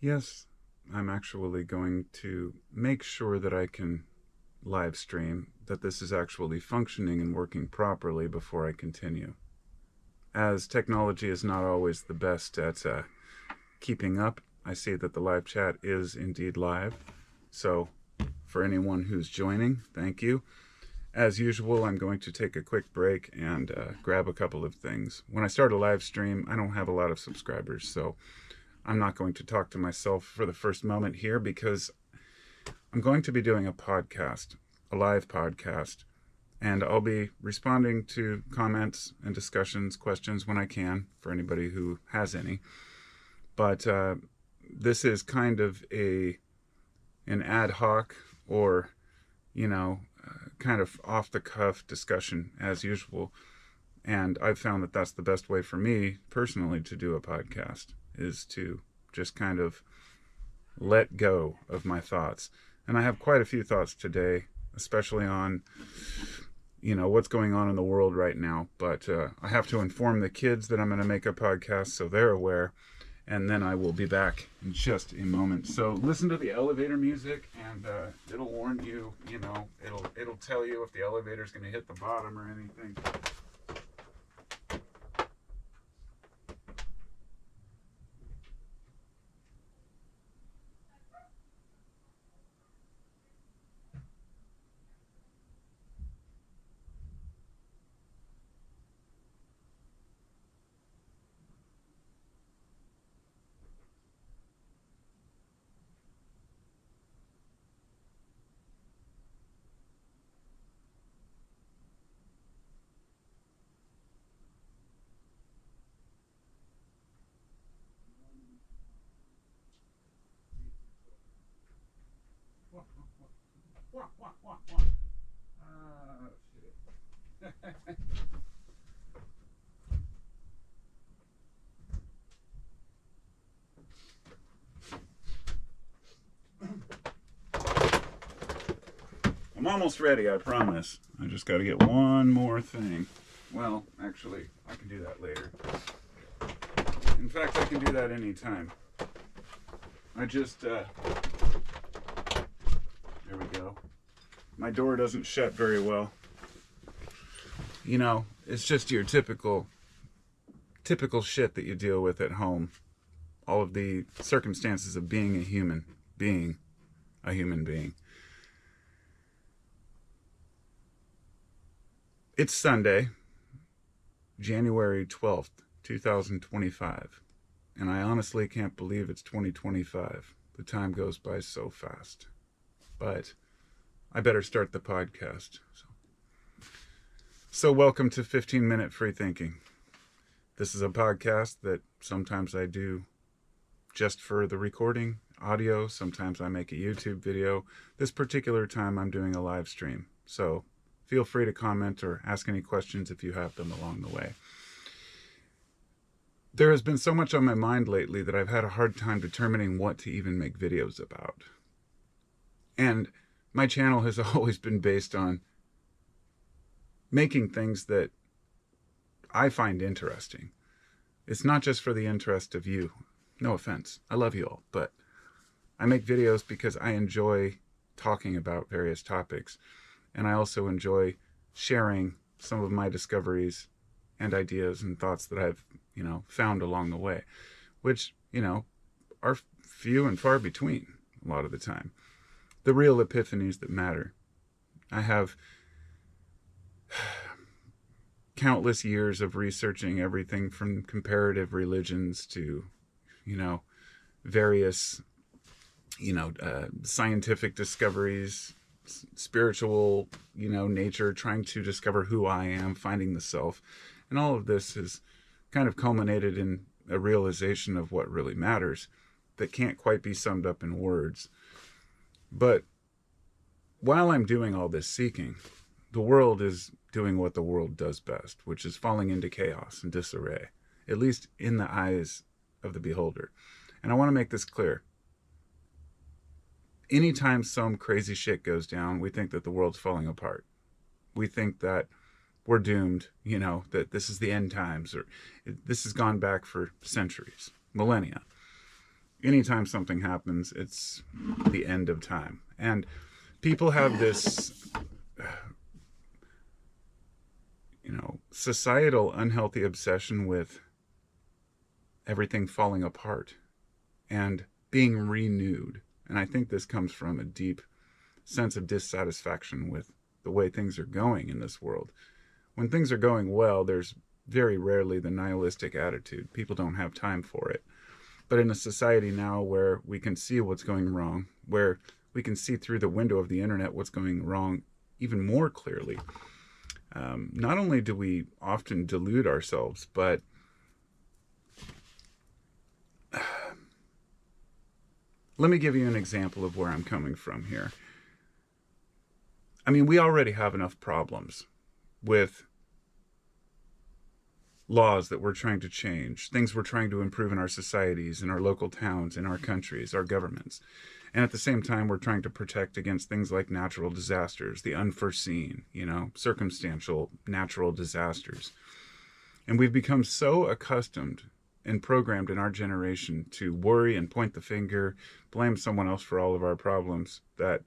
Yes, I'm actually going to make sure that I can live stream, that this is actually functioning and working properly before I continue. As technology is not always the best at keeping up, I see that the live chat is indeed live. So, for anyone who's joining, thank you. As usual, I'm going to take a quick break and grab a couple of things. When I start a live stream, I don't have a lot of subscribers, so I'm not going to talk to myself for the first moment here because I'm going to be doing a podcast, a live podcast, and I'll be responding to comments and discussions, questions when I can, for anybody who has any. But this is kind of an ad hoc or, kind of off-the-cuff discussion as usual. And I've found that that's the best way for me personally to do a podcast, is to just kind of let go of my thoughts. And I have quite a few thoughts today, especially on, what's going on in the world right now. But I have to inform the kids that I'm going to make a podcast so they're aware. And then I will be back in just a moment. So listen to the elevator music, and it'll warn you. It'll tell you if the elevator's going to hit the bottom or anything. I'm almost ready, I promise. I just got to get one more thing. Well, actually, I can do that later. In fact, I can do that anytime. I just, there we go. My door doesn't shut very well. It's just your typical shit that you deal with at home. All of the circumstances of being a human being. It's Sunday, January 12th, 2025. And I honestly can't believe it's 2025. The time goes by so fast. But I better start the podcast. So welcome to 15-Minute Free Thinking. This is a podcast that sometimes I do just for the recording, audio. Sometimes I make a YouTube video. This particular time I'm doing a live stream. So feel free to comment or ask any questions if you have them along the way. There has been so much on my mind lately that I've had a hard time determining what to even make videos about. And my channel has always been based on making things that I find interesting. It's not just for the interest of you. No offense. I love you all. But I make videos because I enjoy talking about various topics. And I also enjoy sharing some of my discoveries and ideas and thoughts that I've, found along the way, which, are few and far between a lot of the time. The real epiphanies that matter. I have countless years of researching everything from comparative religions to, various, scientific discoveries, spiritual, nature, trying to discover who I am, finding the self. And all of this has kind of culminated in a realization of what really matters that can't quite be summed up in words. But while I'm doing all this seeking, the world is doing what the world does best, which is falling into chaos and disarray, at least in the eyes of the beholder. And I want to make this clear. Anytime some crazy shit goes down, we think that the world's falling apart. We think that we're doomed, that this is the end times, or this has gone back for centuries, millennia. anytime something happens, it's the end of time. And people have this, societal unhealthy obsession with everything falling apart and being renewed. And I think this comes from a deep sense of dissatisfaction with the way things are going in this world. When things are going well, there's very rarely the nihilistic attitude. People don't have time for it. But in a society now where we can see what's going wrong, where we can see through the window of the internet what's going wrong even more clearly, not only do we often delude ourselves, but let me give you an example of where I'm coming from here. I mean, we already have enough problems with laws that we're trying to change, things we're trying to improve in our societies, in our local towns, in our countries, our governments. And at the same time, we're trying to protect against things like natural disasters, the unforeseen, circumstantial natural disasters. And we've become so accustomed and programmed in our generation to worry and point the finger, blame someone else for all of our problems, that,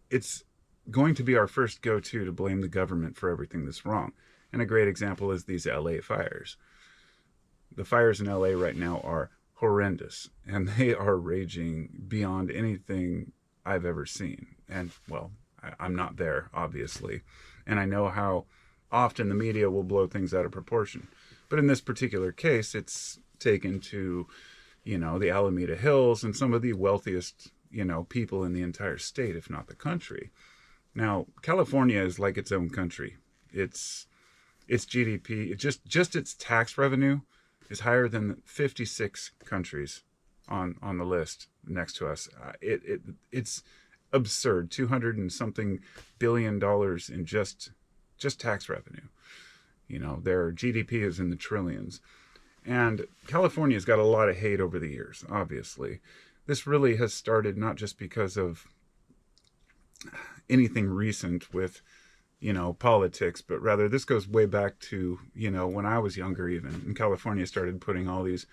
it's going to be our first go-to to blame the government for everything that's wrong. And a great example is these LA fires. The fires in LA right now are horrendous, and they are raging beyond anything I've ever seen. And, well, I'm not there, obviously. And I know how often the media will blow things out of proportion. But in this particular case, it's taken to, the Alameda Hills and some of the wealthiest, people in the entire state, if not the country. Now, California is like its own country. Its GDP, just its tax revenue is higher than 56 countries on the list next to us. It's absurd. 200 and something billion dollars in just tax revenue. Their GDP is in the trillions. And California's got a lot of hate over the years, obviously. This really has started not just because of anything recent with, politics, but rather this goes way back to, when I was younger even, and California started putting all these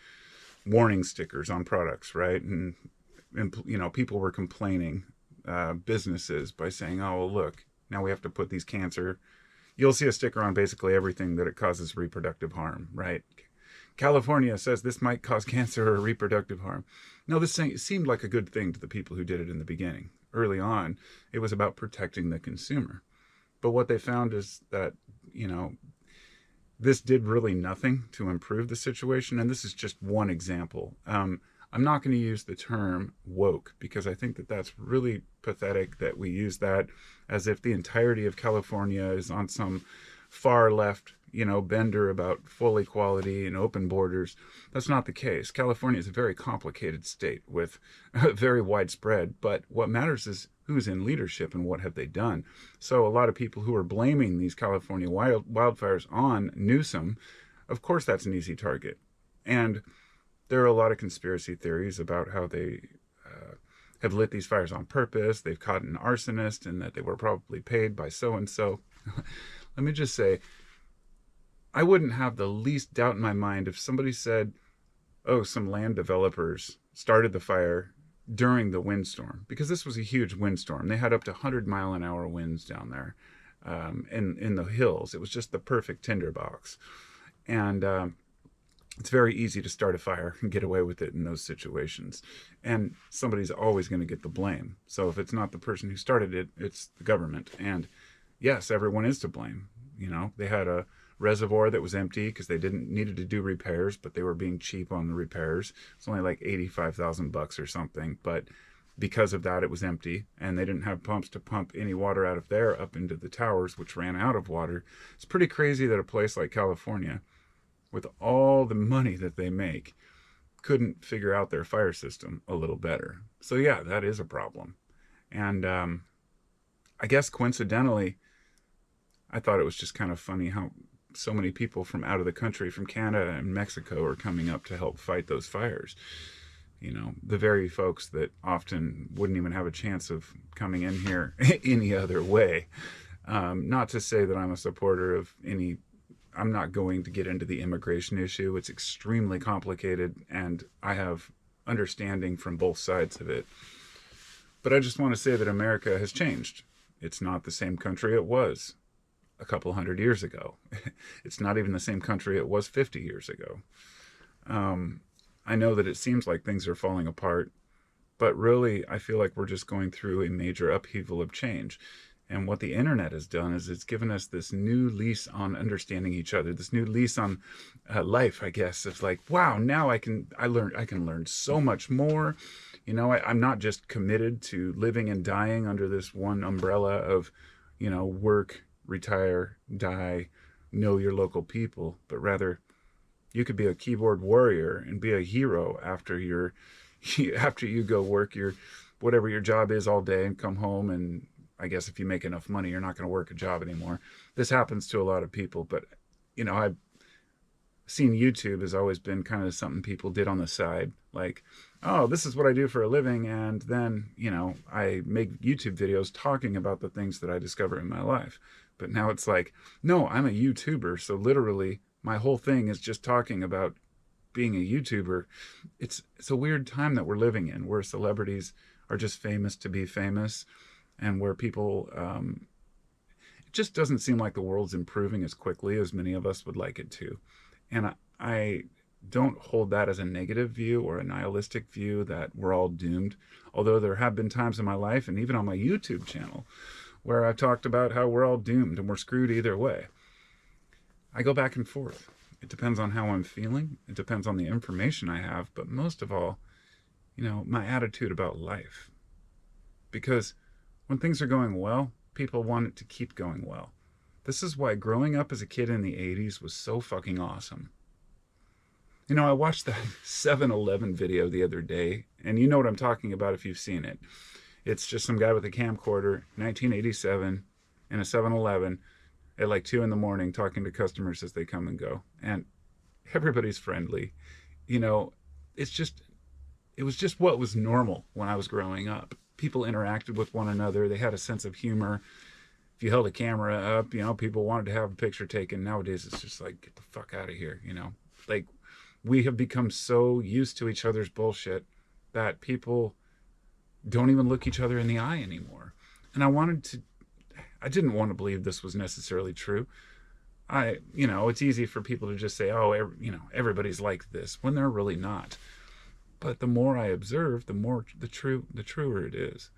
warning stickers on products, right? And people were complaining, businesses, by saying, oh, well, look, now we have to put these cancer. You'll see a sticker on basically everything that it causes reproductive harm, right? California says this might cause cancer or reproductive harm. No, this seemed like a good thing to the people who did it in the beginning. Early on, it was about protecting the consumer. But what they found is that, this did really nothing to improve the situation. And this is just one example. I'm not going to use the term woke because I think that that's really pathetic that we use that as if the entirety of California is on some far left, bender about full equality and open borders. That's not the case. California is a very complicated state with very widespread, but what matters is who's in leadership and what have they done. So a lot of people who are blaming these California wildfires on Newsom, of course that's an easy target. And there are a lot of conspiracy theories about how they have lit these fires on purpose. They've caught an arsonist and that they were probably paid by so-and-so. Let me just say, I wouldn't have the least doubt in my mind if somebody said, oh, some land developers started the fire during the windstorm, because this was a huge windstorm. They had up to 100-mile-an-hour winds down there in the hills. It was just the perfect tinderbox. And it's very easy to start a fire and get away with it in those situations. And somebody's always going to get the blame. So if it's not the person who started it, it's the government. And yes, everyone is to blame. They had a reservoir that was empty because they needed to do repairs, but they were being cheap on the repairs. It's only like $85,000 or something, but because of that, it was empty, and they didn't have pumps to pump any water out of there up into the towers, which ran out of water. It's pretty crazy that a place like California, with all the money that they make, couldn't figure out their fire system a little better. So yeah, that is a problem. And I guess coincidentally, I thought it was just kind of funny how so many people from out of the country, from Canada and Mexico, are coming up to help fight those fires. The very folks that often wouldn't even have a chance of coming in here any other way. Not to say that I'm a supporter of any I'm not going to get into the immigration issue. It's extremely complicated, and I have understanding from both sides of it. But I just want to say that America has changed. It's not the same country it was a couple hundred years ago. It's not even the same country it was 50 years ago. I know that it seems like things are falling apart, but really I feel like we're just going through a major upheaval of change. And what the internet has done is it's given us this new lease on understanding each other, this new lease on life, I guess. It's like, wow, now I can learn so much more. You know, I'm not just committed to living and dying under this one umbrella of, you know, work, retire, die, know your local people, but rather you could be a keyboard warrior and be a hero after you go work your whatever your job is all day and come home, and I guess if you make enough money, you're not going to work a job anymore. This happens to a lot of people, but you know, I've seen YouTube has always been kind of something people did on the side, like, oh, this is what I do for a living, and then, you know, I make YouTube videos talking about the things that I discover in my life. But now it's like, no, I'm a YouTuber, so literally my whole thing is just talking about being a YouTuber. It's a weird time that we're living in, where celebrities are just famous to be famous, and where people, it just doesn't seem like the world's improving as quickly as many of us would like it to. And I don't hold that as a negative view or a nihilistic view that we're all doomed. Although there have been times in my life, and even on my YouTube channel, where I've talked about how we're all doomed and we're screwed either way. I go back and forth. It depends on how I'm feeling. It depends on the information I have. But most of all, you know, my attitude about life. Because when things are going well, people want it to keep going well. This is why growing up as a kid in the 80s was so fucking awesome. You know, I watched that 7-Eleven video the other day, and you know what I'm talking about if you've seen it. It's just some guy with a camcorder, 1987, in a 7-Eleven at like 2 in the morning talking to customers as they come and go. And everybody's friendly. You know, it was just what was normal when I was growing up. People interacted with one another. They had a sense of humor. If you held a camera up, you know, people wanted to have a picture taken. Nowadays, it's just like, get the fuck out of here, you know. Like, we have become so used to each other's bullshit that people don't even look each other in the eye anymore. And I didn't want to believe this was necessarily true. You know, it's easy for people to just say, oh, you know, everybody's like this, when they're really not. But the more I observe, the truer it is.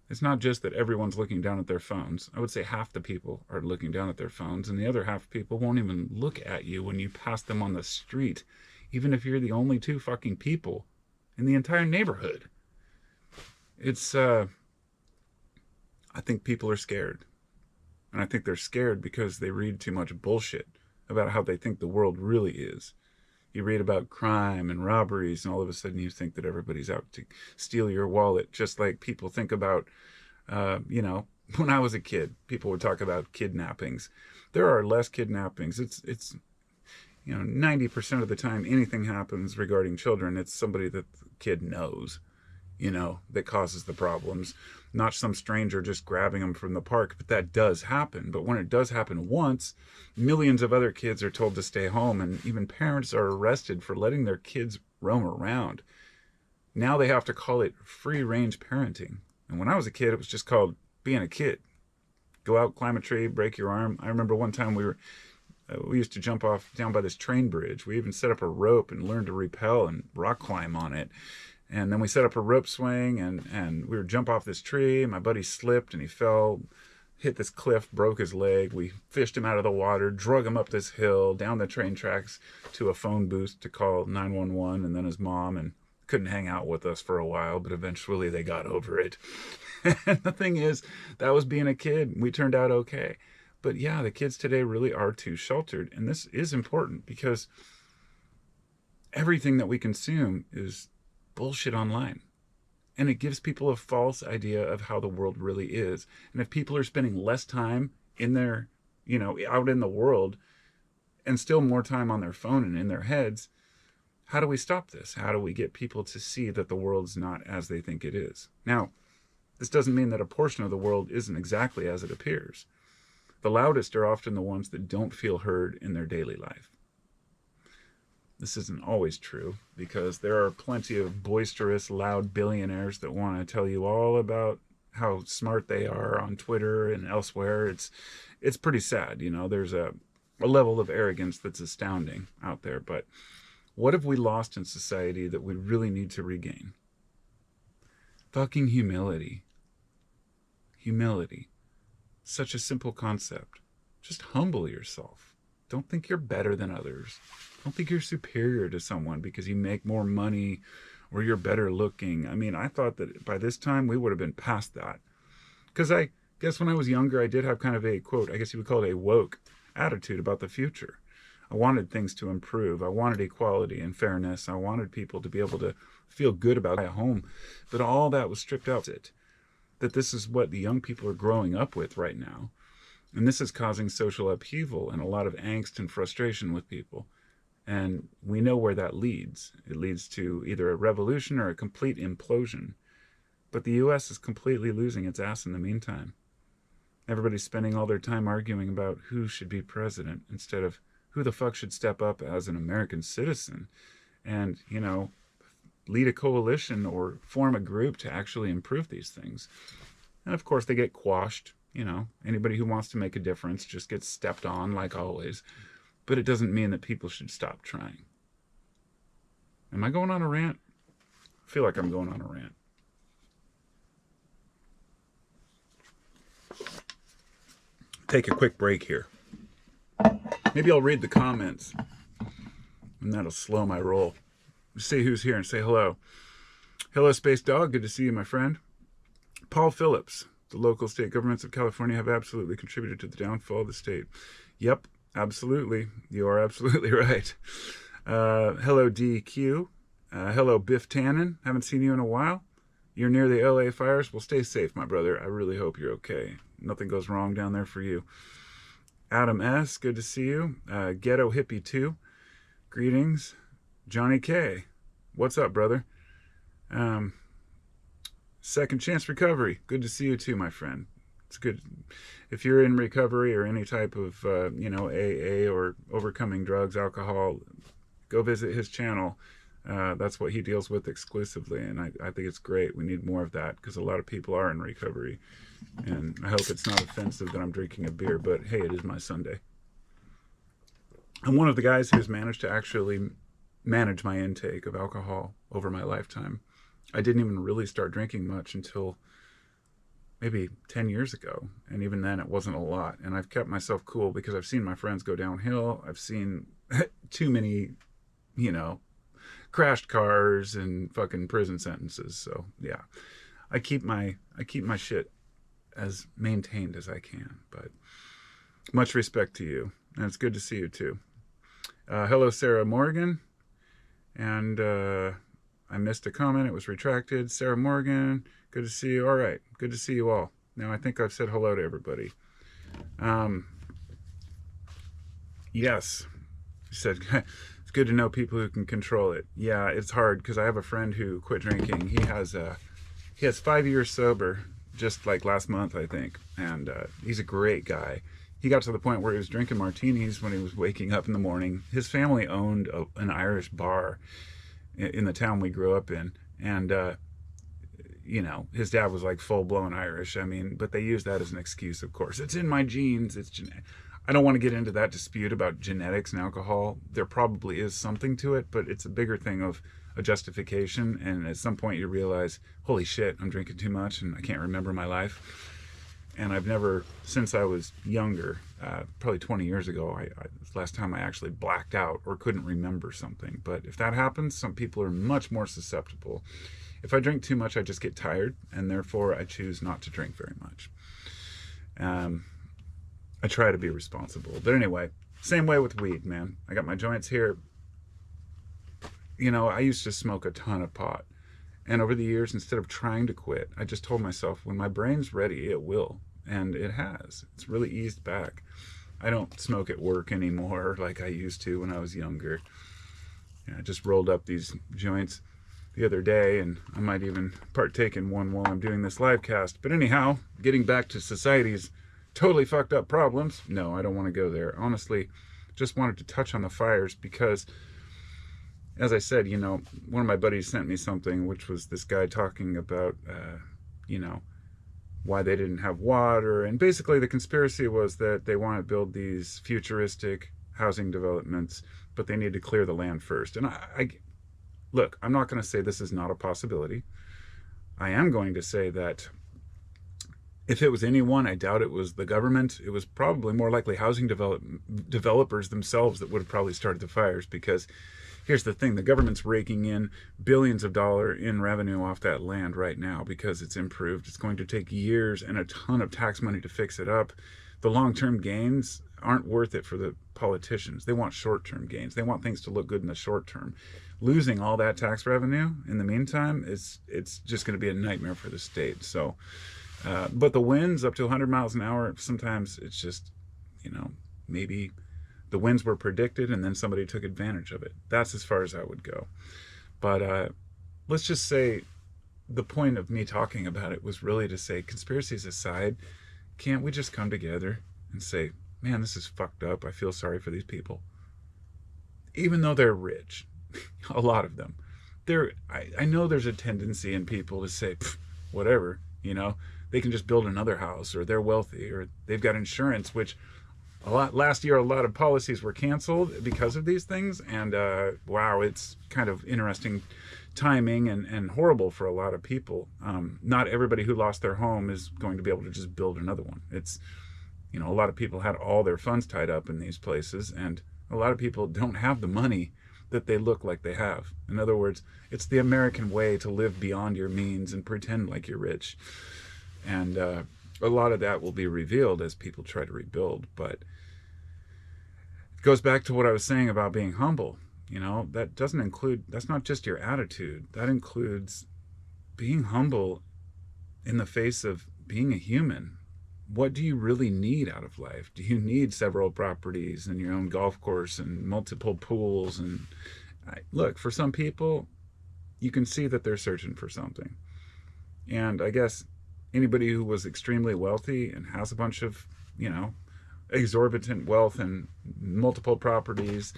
It's not just that everyone's looking down at their phones. I would say half the people are looking down at their phones, and the other half of people won't even look at you when you pass them on the street, even if you're the only 2 fucking people in the entire neighborhood. It's, I think people are scared. And I think they're scared because they read too much bullshit about how they think the world really is. You read about crime and robberies, and all of a sudden you think that everybody's out to steal your wallet, just like people think about, you know, when I was a kid, people would talk about kidnappings. There are less kidnappings. It's you know, 90% of the time anything happens regarding children, it's somebody that the kid knows, you know, that causes the problems. Not some stranger just grabbing them from the park, but that does happen. But when it does happen once, millions of other kids are told to stay home, and even parents are arrested for letting their kids roam around. Now they have to call it free-range parenting. And when I was a kid, it was just called being a kid. Go out, climb a tree, break your arm. I remember one time we used to jump off down by this train bridge. We even set up a rope and learned to rappel and rock climb on it. And then we set up a rope swing, and we would jump off this tree. My buddy slipped and he fell, hit this cliff, broke his leg. We fished him out of the water, drug him up this hill, down the train tracks to a phone booth to call 911, and then his mom, and couldn't hang out with us for a while, but eventually they got over it. And the thing is, that was being a kid. We turned out okay. But yeah, the kids today really are too sheltered. And this is important because everything that we consume is bullshit online. And it gives people a false idea of how the world really is. And if people are spending less time in their, you know, out in the world and still more time on their phone and in their heads, how do we stop this? How do we get people to see that the world's not as they think it is? Now, this doesn't mean that a portion of the world isn't exactly as it appears. The loudest are often the ones that don't feel heard in their daily life. This isn't always true, because there are plenty of boisterous, loud billionaires that want to tell you all about how smart they are on Twitter and elsewhere. It's pretty sad, you know. There's a level of arrogance that's astounding out there. But what have we lost in society that we really need to regain? Fucking humility. Humility. Such a simple concept. Just humble yourself. Don't think you're better than others. Don't think you're superior to someone because you make more money or you're better looking. I mean, I thought that by this time we would have been past that. Because I guess when I was younger, I did have kind of a, quote, I guess you would call it a woke attitude about the future. I wanted things to improve. I wanted equality and fairness. I wanted people to be able to feel good about a home. But all that was stripped out. That this is what the young people are growing up with right now. And this is causing social upheaval and a lot of angst and frustration with people. And we know where that leads. It leads to either a revolution or a complete implosion. But the U.S. is completely losing its ass in the meantime. Everybody's spending all their time arguing about who should be president instead of who the fuck should step up as an American citizen and, you know, lead a coalition or form a group to actually improve these things. And of course they get quashed. You know, anybody who wants to make a difference just gets stepped on like always. But it doesn't mean that people should stop trying. Am I going on a rant? I feel like I'm going on a rant. Take a quick break here. Maybe I'll read the comments and that'll slow my roll. See who's here and say hello. Hello, Space Dog. Good to see you, my friend. Paul Phillips. The local state governments of California have absolutely contributed to the downfall of the state. Yep, absolutely. You are absolutely right. Hello, DQ. Hello, Biff Tannen. Haven't seen you in a while. You're near the LA fires. Well, stay safe, my brother. I really hope you're okay. Nothing goes wrong down there for you. Adam S., good to see you. Ghetto Hippie 2. Greetings. Johnny K. What's up, brother? Second Chance Recovery. Good to see you too, my friend. It's good. If you're in recovery or any type of, AA or overcoming drugs, alcohol, go visit his channel. That's what he deals with exclusively. And I think it's great. We need more of that because a lot of people are in recovery. And I hope it's not offensive that I'm drinking a beer, but hey, it is my Sunday. I'm one of the guys who's managed to actually manage my intake of alcohol over my lifetime. I didn't even really start drinking much until maybe 10 years ago. And even then it wasn't a lot. And I've kept myself cool because I've seen my friends go downhill. I've seen too many, crashed cars and fucking prison sentences. So yeah, I keep my shit as maintained as I can, but much respect to you. And it's good to see you too. Hello, Sarah Morgan. And, I missed a comment. It was retracted. Sarah Morgan, good to see you. All right. Good to see you all. Now, I think I've said hello to everybody. Yes. She said, it's good to know people who can control it. Yeah, it's hard because I have a friend who quit drinking. He has 5 years sober, just like last month, I think. And he's a great guy. He got to the point where he was drinking martinis when he was waking up in the morning. His family owned an Irish bar in the town we grew up in, and his dad was like full-blown Irish. I mean, but they use that as an excuse, of course. It's in my genes. It's I don't want to get into that dispute about genetics and alcohol. There probably is something to it, but it's a bigger thing of a justification, and at some point you realize, holy shit, I'm drinking too much and I can't remember my life. And I've never, since I was younger, probably 20 years ago, last time I actually blacked out or couldn't remember something. But if that happens, some people are much more susceptible. If I drink too much, I just get tired, and therefore I choose not to drink very much. I try to be responsible. But anyway, same way with weed, man. I got my joints here. I used to smoke a ton of pot. And over the years, instead of trying to quit, I just told myself, when my brain's ready, it will. And it has. It's really eased back. I don't smoke at work anymore like I used to when I was younger. I just rolled up these joints the other day, and I might even partake in one while I'm doing this live cast. But anyhow, getting back to society's totally fucked up problems. No, I don't want to go there. Honestly, just wanted to touch on the fires because, as I said, one of my buddies sent me something, which was this guy talking about, you know, why they didn't have water. And basically the conspiracy was that they want to build these futuristic housing developments, but they need to clear the land first. And look, I'm not going to say this is not a possibility. I am going to say that if it was anyone, I doubt it was the government. It was probably more likely housing developers themselves that would have probably started the fires, because here's the thing, the government's raking in billions of dollars in revenue off that land right now because it's improved. It's going to take years and a ton of tax money to fix it up. The long-term gains aren't worth it for the politicians. They want short-term gains. They want things to look good in the short term. Losing all that tax revenue in the meantime, it's just going to be a nightmare for the state. So, but the winds up to 100 miles an hour, sometimes it's just, maybe the winds were predicted and then somebody took advantage of it. That's as far as I would go. But let's just say the point of me talking about it was really to say, conspiracies aside, can't we just come together and say, man, this is fucked up. I feel sorry for these people. Even though they're rich, a lot of them. I know there's a tendency in people to say, whatever, they can just build another house, or they're wealthy, or they've got insurance, which last year a lot of policies were canceled because of these things. And wow, it's kind of interesting timing and horrible for a lot of people. Not everybody who lost their home is going to be able to just build another one. It's, a lot of people had all their funds tied up in these places, and a lot of people don't have the money that they look like they have. In other words, it's the American way to live beyond your means and pretend like you're rich. And a lot of that will be revealed as people try to rebuild. But it goes back to what I was saying about being humble. That's not just your attitude. That includes being humble in the face of being a human. What do you really need out of life? Do you need several properties and your own golf course and multiple pools? And look, for some people, you can see that they're searching for something. And I guess anybody who was extremely wealthy and has a bunch of, exorbitant wealth and multiple properties,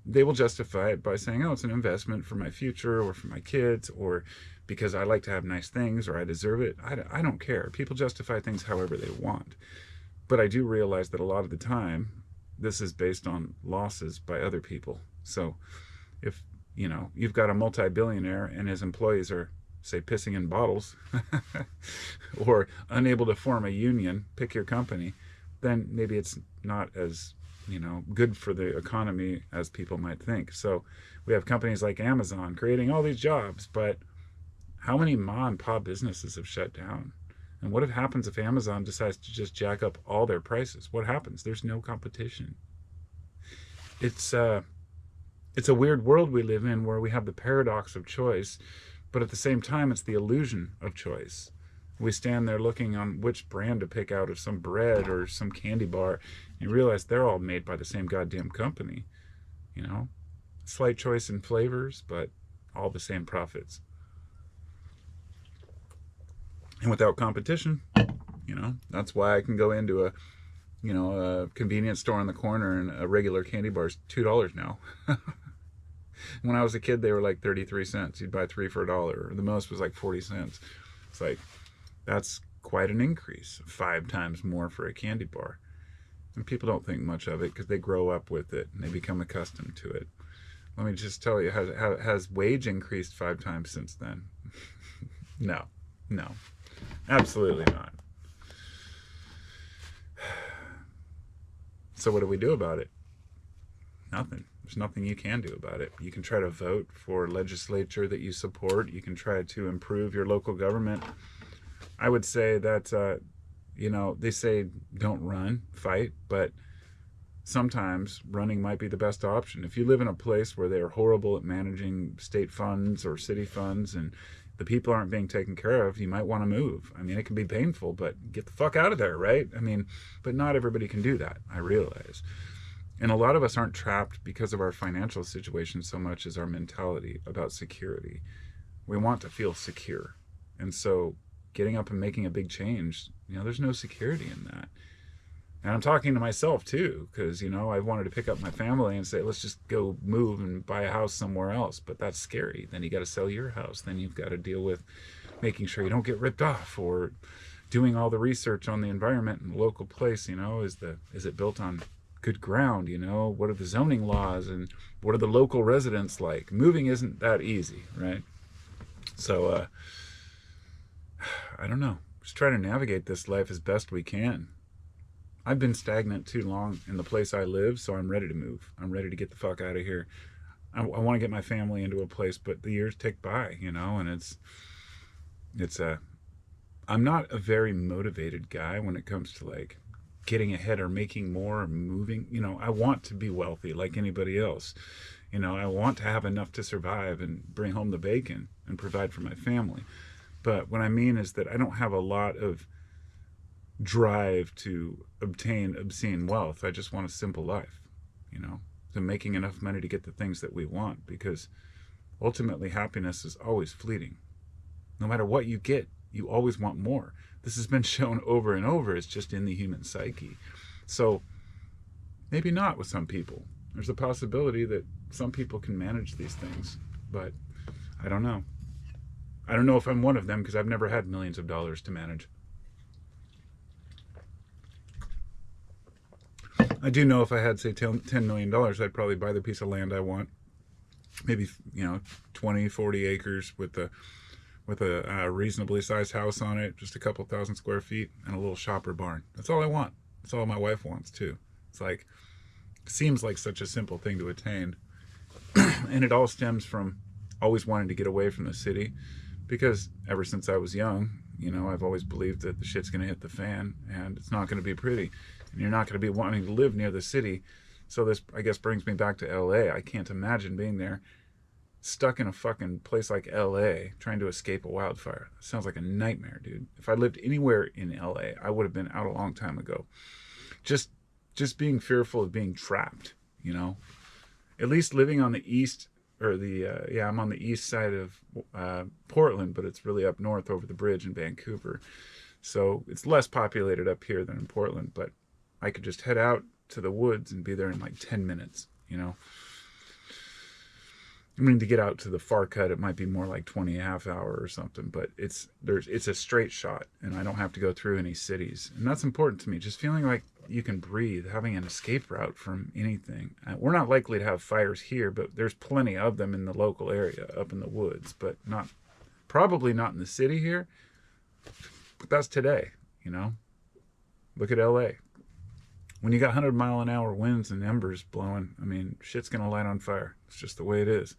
they will justify it by saying, oh, it's an investment for my future or for my kids, or because I like to have nice things, or I deserve it. I don't care. People justify things however they want. But I do realize that a lot of the time, this is based on losses by other people. So if, you've got a multi-billionaire and his employees are, say, pissing in bottles or unable to form a union, pick your company, then maybe it's not as, good for the economy as people might think. So we have companies like Amazon creating all these jobs, but how many mom and pop businesses have shut down? And what happens if Amazon decides to just jack up all their prices? What happens? There's no competition. It's a weird world we live in, where we have the paradox of choice, but at the same time, it's the illusion of choice. We stand there looking on which brand to pick out of some bread or some candy bar, and you realize they're all made by the same goddamn company. Slight choice in flavors, but all the same profits. And without competition, that's why I can go into a convenience store on the corner, and a regular candy bar is $2 now. When I was a kid, they were like 33 cents. You'd buy 3 for $1. The most was like 40 cents. It's like, that's quite an increase, 5 times more for a candy bar. And people don't think much of it because they grow up with it and they become accustomed to it. Let me just tell you, has wage increased 5 times since then? No, absolutely not. So what do we do about it? Nothing. There's nothing you can do about it. You can try to vote for legislature that you support. You can try to improve your local government. I would say that, they say don't run, fight, but sometimes running might be the best option. If you live in a place where they're horrible at managing state funds or city funds and the people aren't being taken care of, you might want to move. I mean, it can be painful, but get the fuck out of there, right? I mean, but not everybody can do that, I realize. And a lot of us aren't trapped because of our financial situation so much as our mentality about security. We want to feel secure. And so getting up and making a big change, there's no security in that. And I'm talking to myself too, because, I wanted to pick up my family and say, let's just go move and buy a house somewhere else. But that's scary. Then you got to sell your house. Then you've got to deal with making sure you don't get ripped off, or doing all the research on the environment and the local place. Is it built on good ground? What are the zoning laws, and what are the local residents like? Moving isn't that easy, right? So, I don't know. Just try to navigate this life as best we can. I've been stagnant too long in the place I live, so I'm ready to move. I'm ready to get the fuck out of here. I want to get my family into a place, but the years tick by, and I'm not a very motivated guy when it comes to like getting ahead or making more or moving. I want to be wealthy like anybody else. I want to have enough to survive and bring home the bacon and provide for my family. But what I mean is that I don't have a lot of drive to obtain obscene wealth. I just want a simple life, so making enough money to get the things that we want, because ultimately happiness is always fleeting. No matter what you get, you always want more. This has been shown over and over. It's just in the human psyche. So maybe not with some people. There's a possibility that some people can manage these things, but I don't know. I don't know if I'm one of them, because I've never had millions of dollars to manage. I do know if I had, say, $10 million, I'd probably buy the piece of land I want. Maybe, 20, 40 acres with a reasonably sized house on it, just a couple thousand square feet, and a little shopper barn. That's all I want. That's all my wife wants too. It's like, it seems like such a simple thing to attain. And it all stems from always wanting to get away from the city, because ever since I was young, I've always believed that the shit's going to hit the fan, and it's not going to be pretty, and you're not going to be wanting to live near the city. So this, I guess, brings me back to LA. I can't imagine being there, stuck in a fucking place like LA, trying to escape a wildfire. That sounds like a nightmare, dude. If I lived anywhere in LA, I would have been out a long time ago. Just being fearful of being trapped, At least living on the east, or I'm on the east side of Portland, but it's really up north over the bridge in Vancouver. So it's less populated up here than in Portland, but I could just head out to the woods and be there in like 10 minutes, I mean, to get out to the far cut, it might be more like 20 a half hour or something, but it's a straight shot, and I don't have to go through any cities. And that's important to me, just feeling like you can breathe, having an escape route from anything. We're not likely to have fires here, but there's plenty of them in the local area, up in the woods, but probably not in the city here. But that's today, Look at LA. When you got 100-mile-an-hour winds and embers blowing, I mean, shit's going to light on fire. It's just the way it is.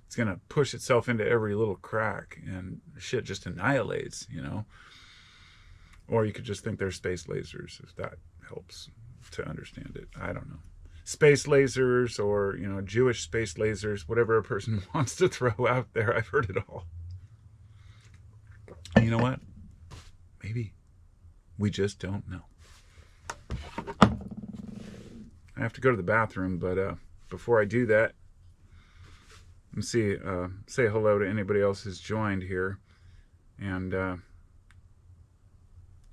It's going to push itself into every little crack, and shit just annihilates, Or you could just think they're space lasers, if that helps to understand it. I don't know. Space lasers, or, Jewish space lasers, whatever a person wants to throw out there. I've heard it all. And you know what? Maybe we just don't know. I have to go to the bathroom, but before I do that, let me see, say hello to anybody else who's joined here. And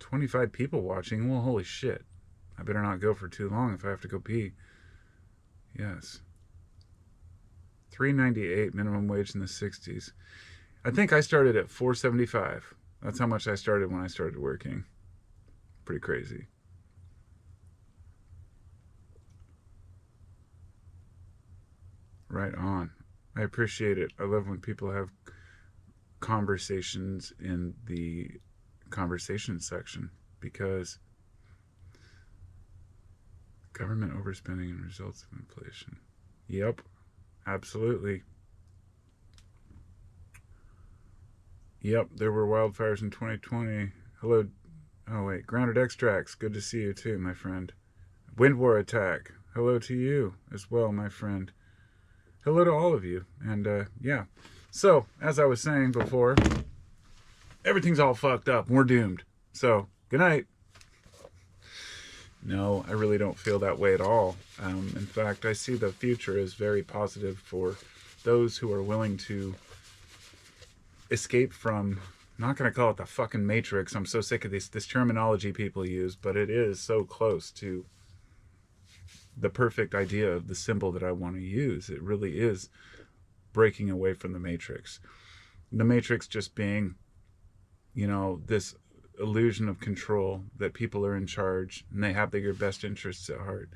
25 people watching. Well, holy shit. I better not go for too long if I have to go pee. Yes. $3.98 minimum wage in the 60s. I think I started at $4.75. That's how much I started when I started working. Pretty crazy. Right on. I appreciate it. I love when people have conversations in the conversation section, because government overspending and results of inflation. Yep, absolutely. Yep, there were wildfires in 2020. Hello. Oh, wait. Grounded Extracts. Good to see you, too, my friend. Wind War Attack. Hello to you as well, my friend. Hello to all of you. And, yeah. So, as I was saying before, everything's all fucked up. We're doomed. So, good night. No, I really don't feel that way at all. In fact, I see the future as very positive for those who are willing to escape from I'm not going to call it the fucking Matrix. I'm so sick of this terminology people use, but it is so close to the perfect idea of the symbol that I want to use. It really is breaking away from the Matrix. The Matrix just being, this illusion of control that people are in charge and they have your best interests at heart.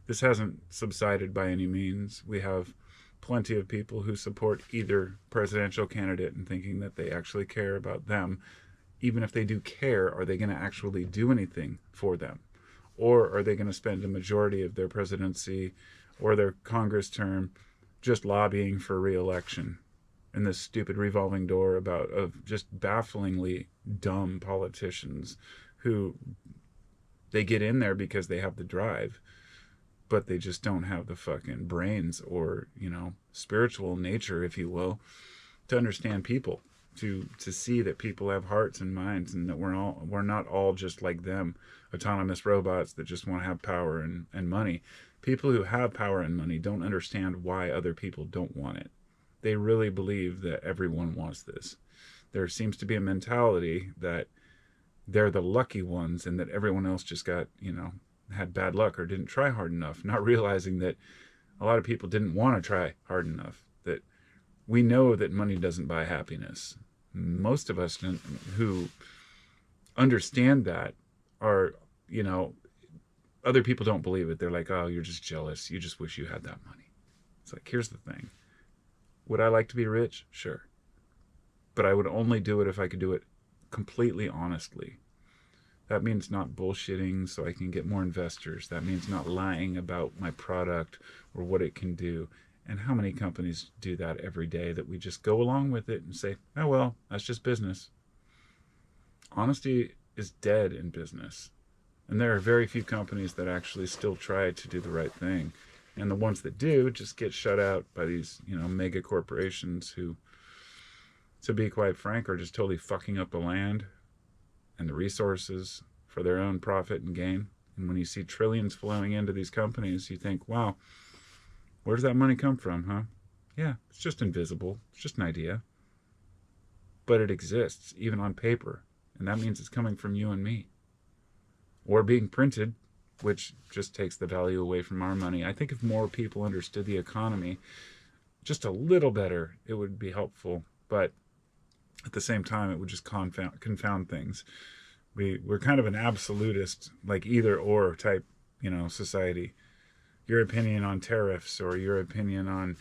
This hasn't subsided by any means. We have plenty of people who support either presidential candidate and thinking that they actually care about them. Even if they do care, are they going to actually do anything for them? Or are they going to spend a majority of their presidency or their Congress term just lobbying for re-election in this stupid revolving door of just bafflingly dumb politicians who they get in there because they have the drive, but they just don't have the fucking brains or, spiritual nature, if you will, to understand people, to see that people have hearts and minds and that we're not all just like them, autonomous robots that just want to have power and money. People who have power and money don't understand why other people don't want it. They really believe that everyone wants this. There seems to be a mentality that they're the lucky ones and that everyone else just got, had bad luck or didn't try hard enough, not realizing that a lot of people didn't want to try hard enough, that we know that money doesn't buy happiness. Most of us who understand that are, other people don't believe it. They're like, oh, you're just jealous. You just wish you had that money. It's like, here's the thing. Would I like to be rich? Sure. But I would only do it if I could do it completely honestly. That means not bullshitting so I can get more investors. That means not lying about my product or what it can do. And how many companies do that every day that we just go along with it and say, oh, well, that's just business. Honesty is dead in business. And there are very few companies that actually still try to do the right thing. And the ones that do just get shut out by these, mega corporations who, to be quite frank, are just totally fucking up the land and the resources for their own profit and gain. And when you see trillions flowing into these companies, you think, wow, where does that money come from, huh? Yeah, it's just invisible. It's just an idea. But it exists, even on paper. And that means it's coming from you and me. Or being printed, which just takes the value away from our money. I think if more people understood the economy just a little better, it would be helpful. But at the same time, it would just confound things. We're kind of an absolutist, like either or type, society. Your opinion on tariffs or your opinion on,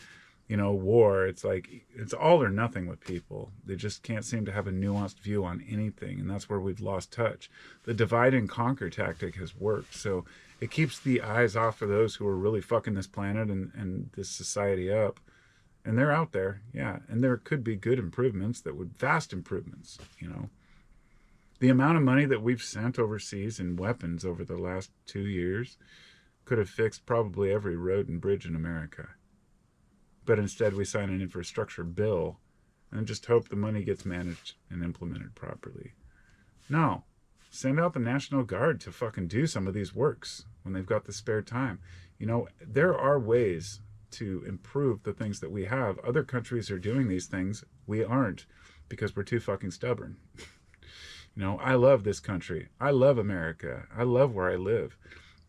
war, it's like, it's all or nothing with people. They just can't seem to have a nuanced view on anything, and that's where we've lost touch. The divide and conquer tactic has worked, so it keeps the eyes off of those who are really fucking this planet and this society up. And they're out there, yeah. And there could be good improvements vast improvements, The amount of money that we've sent overseas in weapons over the last 2 years could have fixed probably every road and bridge in America. But instead we sign an infrastructure bill and just hope the money gets managed and implemented properly. No. Send out the National Guard to fucking do some of these works when they've got the spare time. There are ways to improve the things that we have. Other countries are doing these things. We aren't, because we're too fucking stubborn. I love this country. I love America. I love where I live.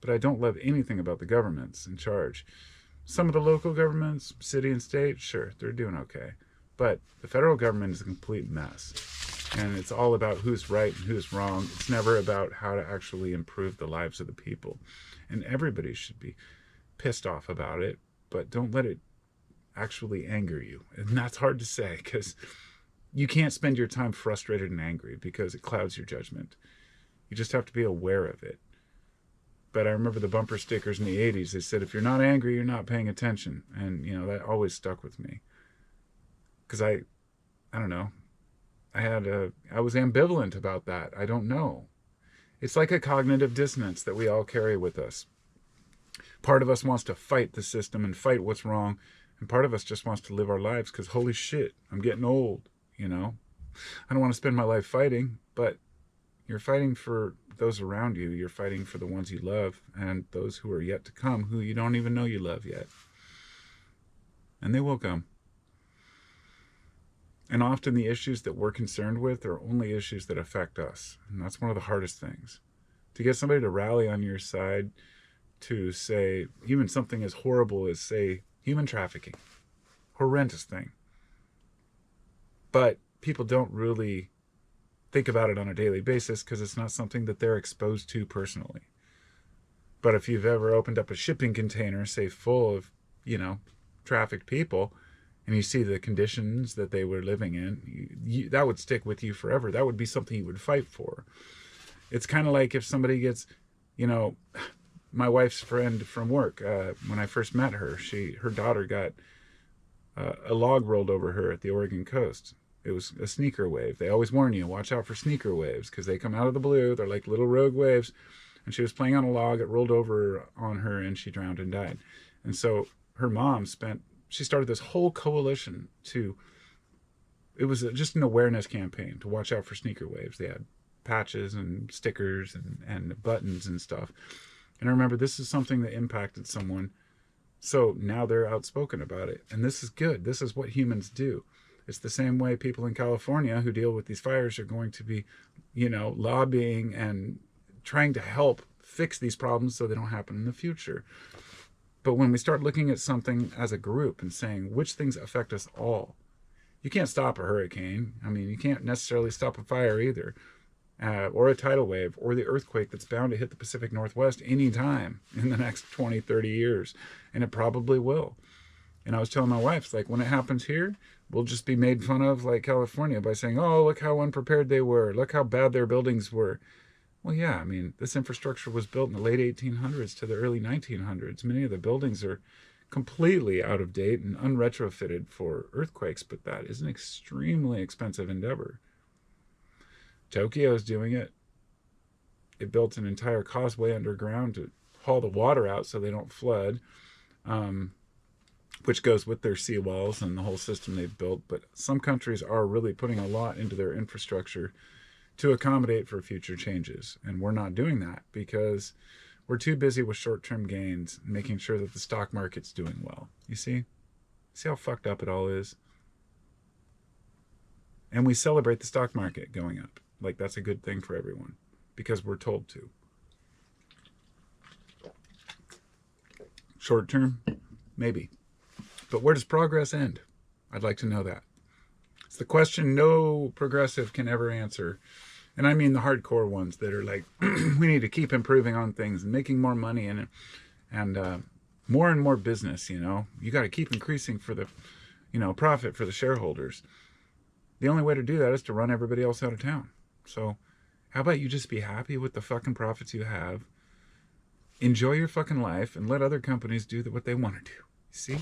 But I don't love anything about the governments in charge. Some of the local governments, city and state, sure, they're doing okay. But the federal government is a complete mess. And it's all about who's right and who's wrong. It's never about how to actually improve the lives of the people. And everybody should be pissed off about it. But don't let it actually anger you. And that's hard to say, because you can't spend your time frustrated and angry because it clouds your judgment. You just have to be aware of it. But I remember the bumper stickers in the 80s. They said, if you're not angry, you're not paying attention. And, that always stuck with me. Because I don't know. I was ambivalent about that. I don't know. It's like a cognitive dissonance that we all carry with us. Part of us wants to fight the system and fight what's wrong. And part of us just wants to live our lives because, holy shit, I'm getting old, I don't want to spend my life fighting, but you're fighting for those around you. You're fighting for the ones you love and those who are yet to come, who you don't even know you love yet. And they will come. And often the issues that we're concerned with are only issues that affect us. And that's one of the hardest things. To get somebody to rally on your side to say even something as horrible as, say, human trafficking. Horrendous thing. But people don't really think about it on a daily basis because it's not something that they're exposed to personally. But if you've ever opened up a shipping container, say, full of, trafficked people, and you see the conditions that they were living in, that would stick with you forever. That would be something you would fight for. It's kind of like if somebody gets, my wife's friend from work, when I first met her, her daughter got a log rolled over her at the Oregon coast. It was a sneaker wave. They always warn you, watch out for sneaker waves, because they come out of the blue. They're like little rogue waves. And she was playing on a log. It rolled over on her, and she drowned and died. And so her mom she started this whole coalition it was just an awareness campaign to watch out for sneaker waves. They had patches and stickers and buttons and stuff. And I remember this is something that impacted someone. So now they're outspoken about it. And this is good. This is what humans do. It's the same way people in California who deal with these fires are going to be, lobbying and trying to help fix these problems so they don't happen in the future. But when we start looking at something as a group and saying which things affect us all, you can't stop a hurricane. I mean, you can't necessarily stop a fire either, or a tidal wave, or the earthquake that's bound to hit the Pacific Northwest anytime in the next 20, 30 years. And it probably will. And I was telling my wife, like, when it happens here, we'll just be made fun of like California by saying, oh, look how unprepared they were. Look how bad their buildings were. Well, yeah, I mean, this infrastructure was built in the late 1800s to the early 1900s. Many of the buildings are completely out of date and unretrofitted for earthquakes, but that is an extremely expensive endeavor. Tokyo is doing it. It built an entire causeway underground to haul the water out so they don't flood, which goes with their seawalls and the whole system they've built. But some countries are really putting a lot into their infrastructure to accommodate for future changes. And we're not doing that because we're too busy with short-term gains and making sure that the stock market's doing well. You see? See how fucked up it all is? And we celebrate the stock market going up. Like that's a good thing for everyone because we're told to. Short term? Maybe. But where does progress end? I'd like to know that. It's the question no progressive can ever answer. And I mean the hardcore ones that are like, we need to keep improving on things and making more money and more and more business, You got to keep increasing for the, profit for the shareholders. The only way to do that is to run everybody else out of town. So how about you just be happy with the fucking profits you have, enjoy your fucking life, and let other companies do what they want to do. See?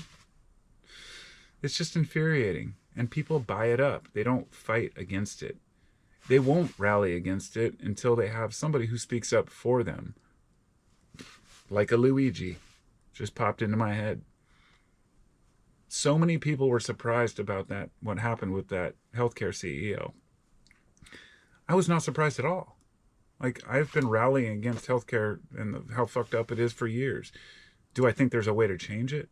It's just infuriating. And people buy it up. They don't fight against it. They won't rally against it until they have somebody who speaks up for them. Like a Luigi. Just popped into my head. So many people were surprised about that, what happened with that healthcare CEO. I was not surprised at all. Like, I've been rallying against healthcare and how fucked up it is for years. Do I think there's a way to change it?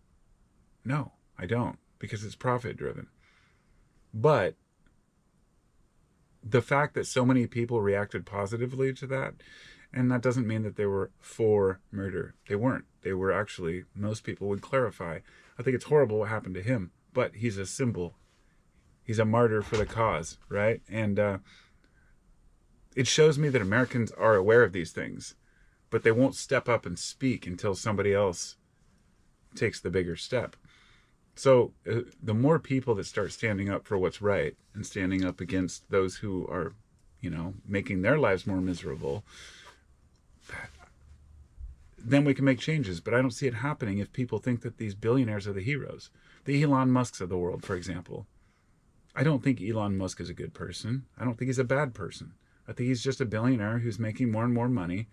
No, I don't, because it's profit driven. But the fact that so many people reacted positively to that, and that doesn't mean that they were for murder. They weren't. They were actually, most people would clarify, I think it's horrible what happened to him, but he's a symbol. He's a martyr for the cause, right? And it shows me that Americans are aware of these things, but they won't step up and speak until somebody else takes the bigger step. So the more people that start standing up for what's right and standing up against those who are, making their lives more miserable, then we can make changes. But I don't see it happening if people think that these billionaires are the heroes. The Elon Musks of the world, for example. I don't think Elon Musk is a good person. I don't think he's a bad person. I think he's just a billionaire who's making more and more money,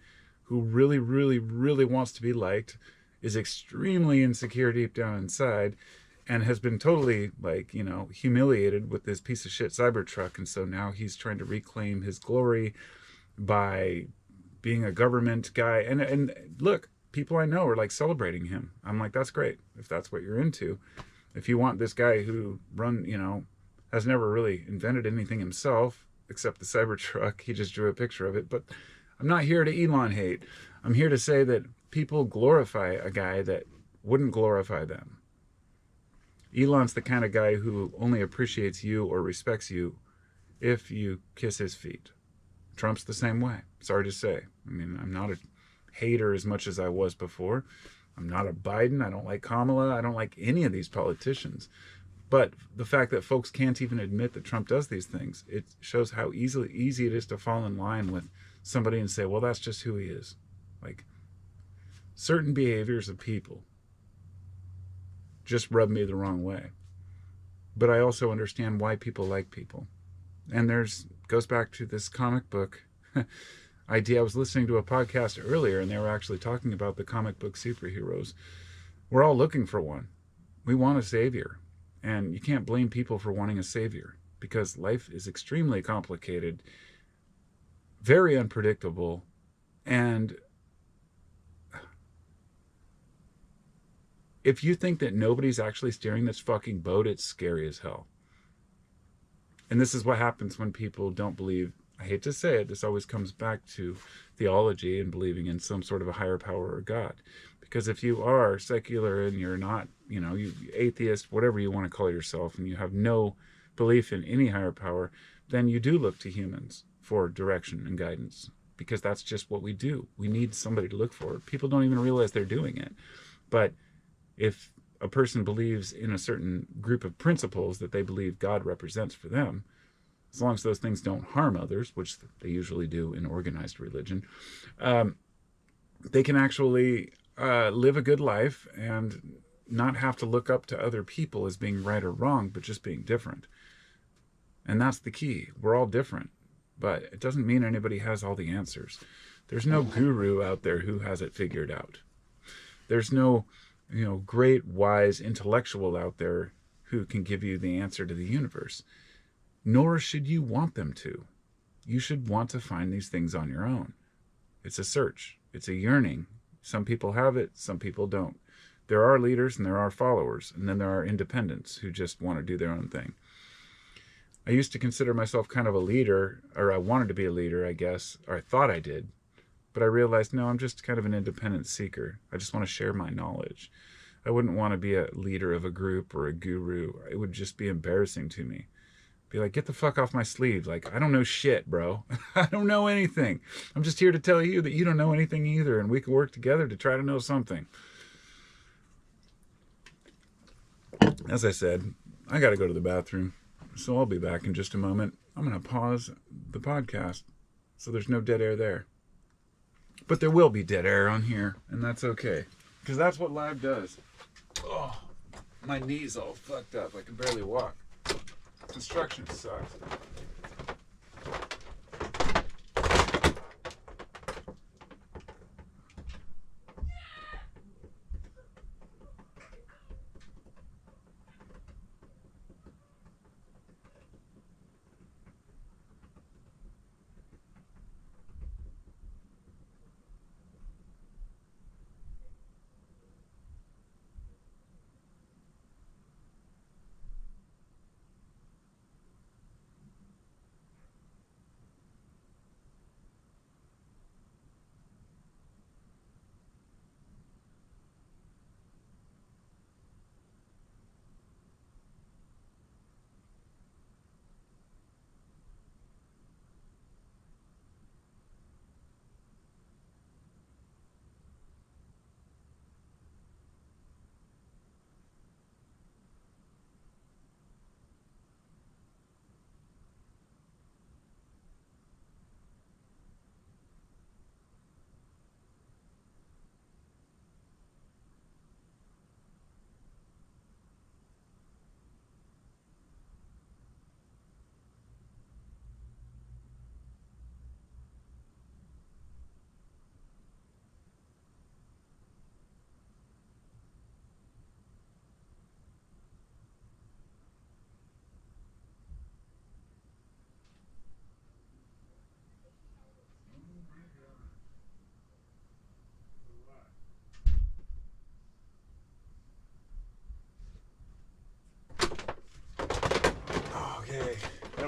who really, really, really wants to be liked, is extremely insecure deep down inside, and has been totally, humiliated with this piece of shit Cybertruck. And so now he's trying to reclaim his glory by being a government guy. And look, people I know are celebrating him. I'm like, that's great if that's what you're into. If you want this guy who has never really invented anything himself except the Cybertruck. He just drew a picture of it. But I'm not here to Elon hate. I'm here to say that people glorify a guy that wouldn't glorify them. Elon's the kind of guy who only appreciates you or respects you if you kiss his feet. Trump's the same way. Sorry to say. I mean, I'm not a hater as much as I was before. I'm not a Biden. I don't like Kamala. I don't like any of these politicians. But the fact that folks can't even admit that Trump does these things, it shows how easy it is to fall in line with somebody and say, well, that's just who he is. Like, certain behaviors of people just rub me the wrong way. But I also understand why people like people. And goes back to this comic book idea. I was listening to a podcast earlier, and they were actually talking about the comic book superheroes. We're all looking for one. We want a savior. And you can't blame people for wanting a savior, because life is extremely complicated, very unpredictable, and if you think that nobody's actually steering this fucking boat, it's scary as hell. And this is what happens when people don't believe. I hate to say it, this always comes back to theology and believing in some sort of a higher power or God. Because if you are secular and you're not, you atheist, whatever you want to call yourself, and you have no belief in any higher power, then you do look to humans for direction and guidance. Because that's just what we do. We need somebody to look for. People don't even realize they're doing it. But if a person believes in a certain group of principles that they believe God represents for them, as long as those things don't harm others, which they usually do in organized religion, they can actually live a good life and not have to look up to other people as being right or wrong, but just being different. And that's the key. We're all different, but it doesn't mean anybody has all the answers. There's no guru out there who has it figured out. There's no, great, wise intellectual out there who can give you the answer to the universe. Nor should you want them to. You should want to find these things on your own. It's a search. It's a yearning. Some people have it, some people don't. There are leaders and there are followers, and then there are independents who just want to do their own thing. I used to consider myself kind of a leader, or I wanted to be a leader, I guess, or I thought I did. But I realized, no, I'm just kind of an independent seeker. I just want to share my knowledge. I wouldn't want to be a leader of a group or a guru. It would just be embarrassing to me. Be like, get the fuck off my sleeve. Like, I don't know shit, bro. I don't know anything. I'm just here to tell you that you don't know anything either, and we can work together to try to know something. As I said, I got to go to the bathroom, so I'll be back in just a moment. I'm going to pause the podcast so there's no dead air there. But there will be dead air on here, and that's okay, because that's what live does. Oh, my knee's all fucked up. I can barely walk. Construction sucks.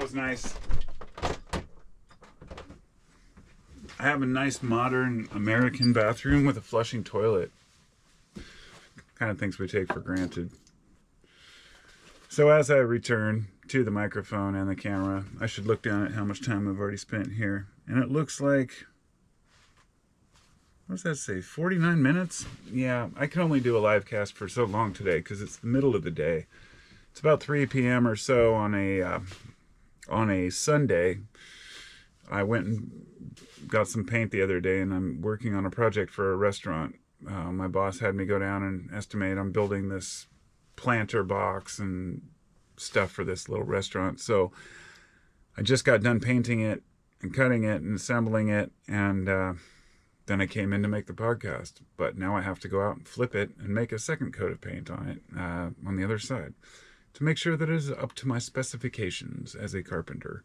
was nice. I have a nice modern American bathroom with a flushing toilet. Kind of things we take for granted. So as I return to the microphone and the camera, I should look down at how much time I've already spent here. And it looks like, what does that say, 49 minutes? Yeah, I can only do a live cast for so long today because it's the middle of the day. It's about 3 p.m. or so on a Sunday. I went and got some paint the other day, and I'm working on a project for a restaurant. My boss had me go down and estimate. I'm building this planter box and stuff for this little restaurant. So I just got done painting it and cutting it and assembling it, and then I came in to make the podcast. But now I have to go out and flip it and make a second coat of paint on it on the other side to make sure that it is up to my specifications as a carpenter.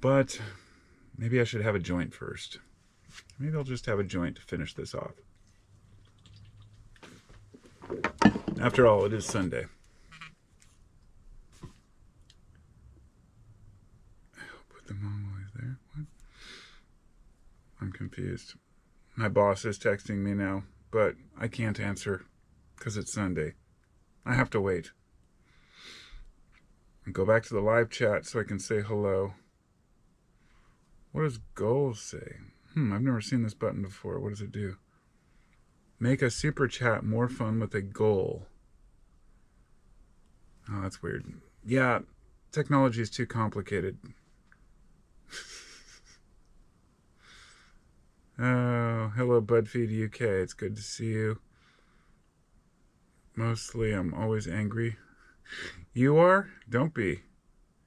But maybe I should have a joint first. Maybe I'll just have a joint to finish this off. After all, it is Sunday. Put them all the way there. What? I'm confused. My boss is texting me now, but I can't answer because it's Sunday. I have to wait. And go back to the live chat so I can say hello. What does goals say? I've never seen this button before. What does it do? Make a super chat more fun with a goal. Oh, that's weird. Yeah, technology is too complicated. Oh, hello BudFeed UK. It's good to see you. Mostly I'm always angry. You are? Don't be.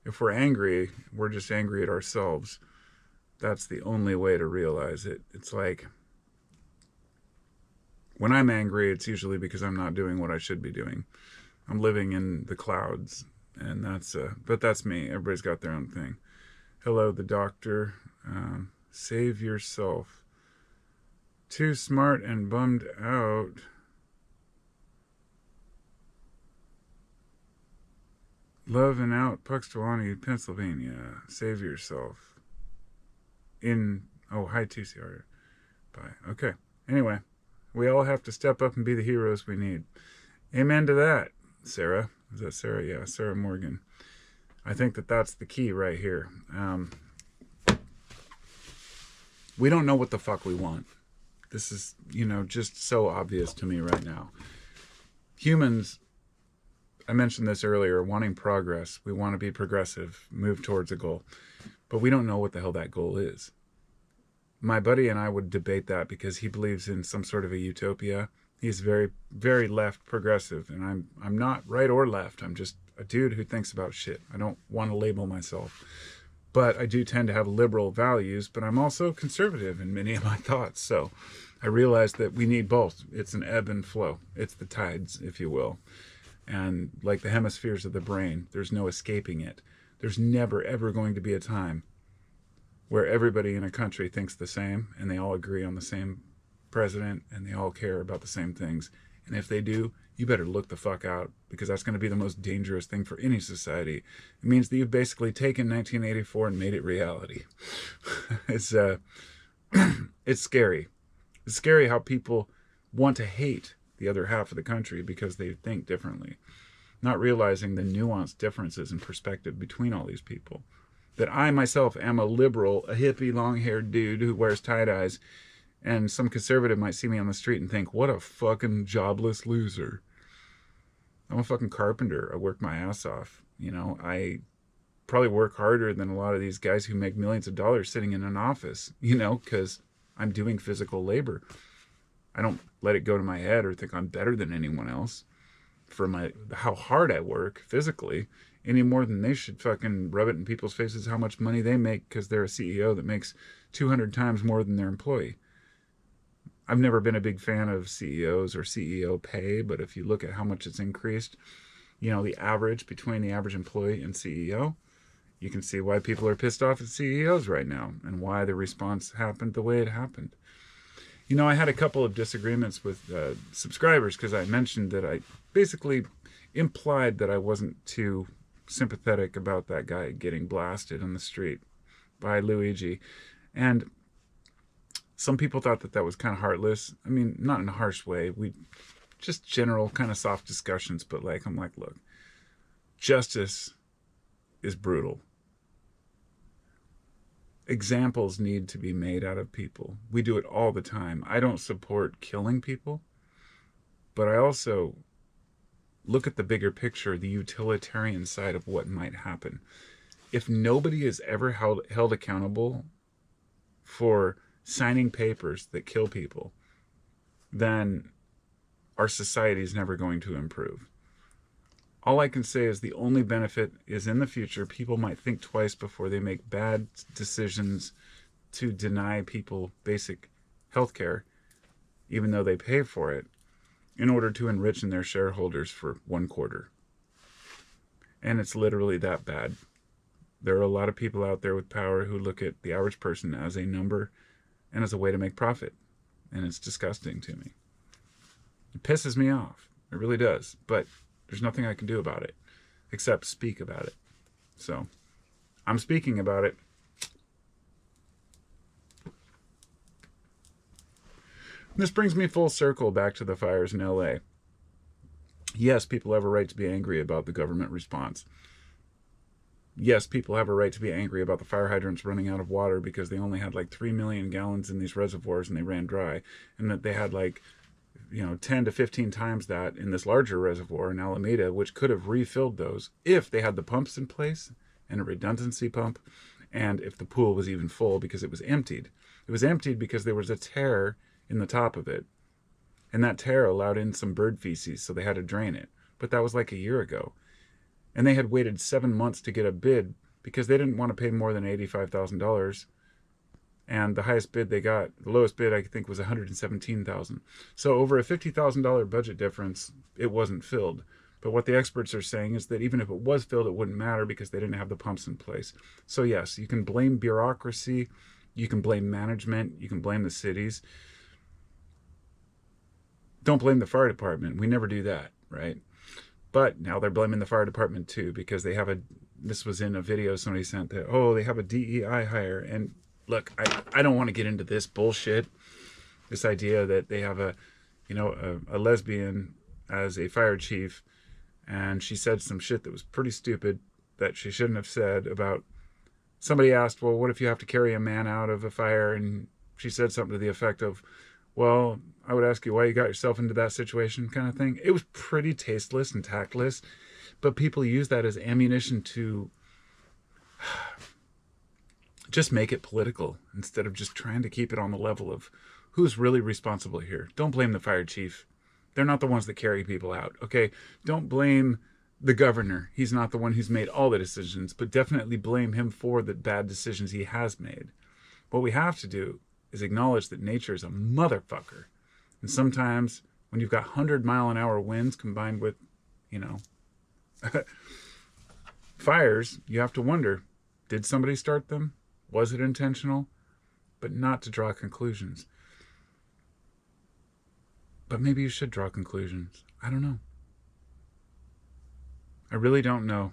If we're angry, we're just angry at ourselves. That's the only way to realize it. It's like, when I'm angry, it's usually because I'm not doing what I should be doing. I'm living in the clouds, and but that's me. Everybody's got their own thing. Hello, the doctor. Save yourself. Too smart and bummed out. Love and out, Puxtawanny, Pennsylvania. Save yourself. Hi, TCR. Bye. Okay. Anyway, we all have to step up and be the heroes we need. Amen to that, Sarah. Is that Sarah? Yeah, Sarah Morgan. I think that's the key right here. We don't know what the fuck we want. This is, just so obvious to me right now. Humans, I mentioned this earlier, wanting progress. We want to be progressive, move towards a goal. But we don't know what the hell that goal is. My buddy and I would debate that because he believes in some sort of a utopia. He's very, very left progressive, and I'm not right or left. I'm just a dude who thinks about shit. I don't want to label myself. But I do tend to have liberal values, but I'm also conservative in many of my thoughts. So I realize that we need both. It's an ebb and flow. It's the tides, if you will. And like the hemispheres of the brain, there's no escaping it. There's never, ever going to be a time where everybody in a country thinks the same and they all agree on the same president and they all care about the same things. And if they do, you better look the fuck out, because that's going to be the most dangerous thing for any society. It means that you've basically taken 1984 and made it reality. It's scary. It's scary how people want to hate the other half of the country because they think differently, not realizing the nuanced differences in perspective between all these people. That I myself am a liberal, a hippie, long-haired dude who wears tie-dyes, and some conservative might see me on the street and think, what a fucking jobless loser. I'm a fucking carpenter. I work my ass off. I probably work harder than a lot of these guys who make millions of dollars sitting in an office, because I'm doing physical labor. I don't let it go to my head or think I'm better than anyone else for how hard I work physically, any more than they should fucking rub it in people's faces how much money they make because they're a CEO that makes 200 times more than their employee. I've never been a big fan of CEOs or CEO pay, but if you look at how much it's increased, the average between the average employee and CEO, you can see why people are pissed off at CEOs right now and why the response happened the way it happened. I had a couple of disagreements with subscribers because I mentioned that I basically implied that I wasn't too sympathetic about that guy getting blasted on the street by Luigi. And some people thought that that was kind of heartless. I mean, not in a harsh way. We just general kind of soft discussions, but like, I'm like, look, justice is brutal. Examples need to be made out of people. We do it all the time. I don't support killing people, but I also look at the bigger picture, the utilitarian side of what might happen. If nobody is ever held accountable for signing papers that kill people, then our society is never going to improve. All I can say is the only benefit is in the future, people might think twice before they make bad decisions to deny people basic health care, even though they pay for it, in order to enrich their shareholders for 1 quarter. And it's literally that bad. There are a lot of people out there with power who look at the average person as a number and as a way to make profit. And it's disgusting to me. It pisses me off. It really does. But there's nothing I can do about it except speak about it. So I'm speaking about it. This brings me full circle back to the fires in LA. Yes, people have a right to be angry about the government response. Yes, people have a right to be angry about the fire hydrants running out of water because they only had like 3 million gallons in these reservoirs and they ran dry. And that they had like, 10 to 15 times that in this larger reservoir in Alameda, which could have refilled those if they had the pumps in place and a redundancy pump, and if the pool was even full because it was emptied. It was emptied because there was a tear in the top of it, and that tear allowed in some bird feces, so they had to drain it. But that was like a year ago, and they had waited 7 months to get a bid because they didn't want to pay more than $85,000. And the highest bid they got, the lowest bid I think was $117,000. So over a $50,000 budget difference, it wasn't filled. But what the experts are saying is that even if it was filled, it wouldn't matter because they didn't have the pumps in place. So yes, you can blame bureaucracy, you can blame management, you can blame the cities. Don't blame the fire department. We never do that, right? But now they're blaming the fire department too because they have this was in a video somebody sent that, they have a DEI hire. And look, I don't want to get into this bullshit, this idea that they have a lesbian as a fire chief, and she said some shit that was pretty stupid that she shouldn't have said about, somebody asked, well, what if you have to carry a man out of a fire? And she said something to the effect of, well, I would ask you why you got yourself into that situation, kind of thing. It was pretty tasteless and tactless, but people use that as ammunition to just make it political instead of just trying to keep it on the level of who's really responsible here. Don't blame the fire chief. They're not the ones that carry people out, okay? Don't blame the governor. He's not the one who's made all the decisions, but definitely blame him for the bad decisions he has made. What we have to do is acknowledge that nature is a motherfucker. And sometimes when you've got 100-mile-an-hour winds combined with, fires, you have to wonder, did somebody start them? Was it intentional? But not to draw conclusions. But maybe you should draw conclusions. I don't know. I really don't know.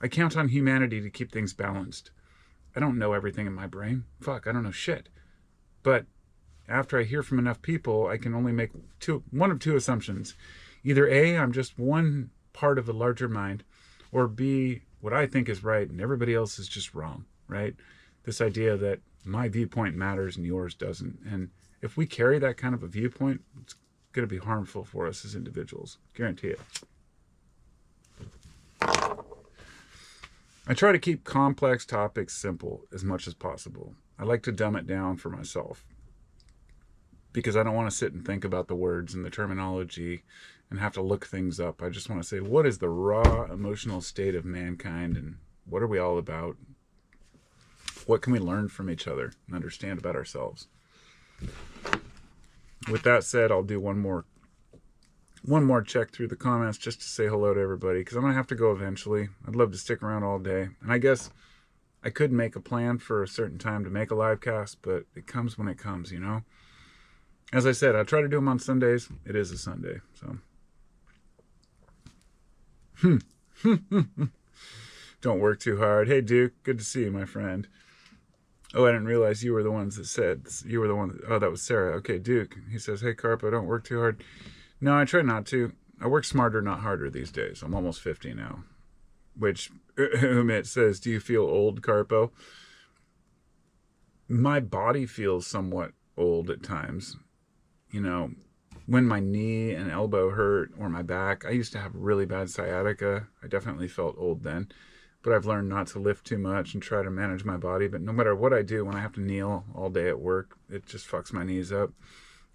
I count on humanity to keep things balanced. I don't know everything in my brain. Fuck, I don't know shit. But after I hear from enough people, I can only make one of two assumptions. Either A, I'm just one part of a larger mind, or B, what I think is right and everybody else is just wrong, right? This idea that my viewpoint matters and yours doesn't. And if we carry that kind of a viewpoint, it's going to be harmful for us as individuals. Guarantee it. I try to keep complex topics simple as much as possible. I like to dumb it down for myself because I don't want to sit and think about the words and the terminology and have to look things up. I just want to say, what is the raw emotional state of mankind and what are we all about? What can we learn from each other and understand about ourselves? With that said, I'll do one more check through the comments just to say hello to everybody because I'm going to have to go eventually. I'd love to stick around all day. And I guess I could make a plan for a certain time to make a live cast, but it comes when it comes, As I said, I try to do them on Sundays. It is a Sunday, so. Don't work too hard. Hey, Duke, good to see you, my friend. Oh, I didn't realize you were the ones that said, you were the one that, oh, that was Sarah. Okay, Duke. He says, hey, Carpo, don't work too hard. No, I try not to. I work smarter, not harder these days. I'm almost 50 now. Which, Umit says, do you feel old, Carpo? My body feels somewhat old at times. You know, when my knee and elbow hurt or my back, I used to have really bad sciatica. I definitely felt old then. But I've learned not to lift too much and try to manage my body. But no matter what I do, when I have to kneel all day at work, it just fucks my knees up.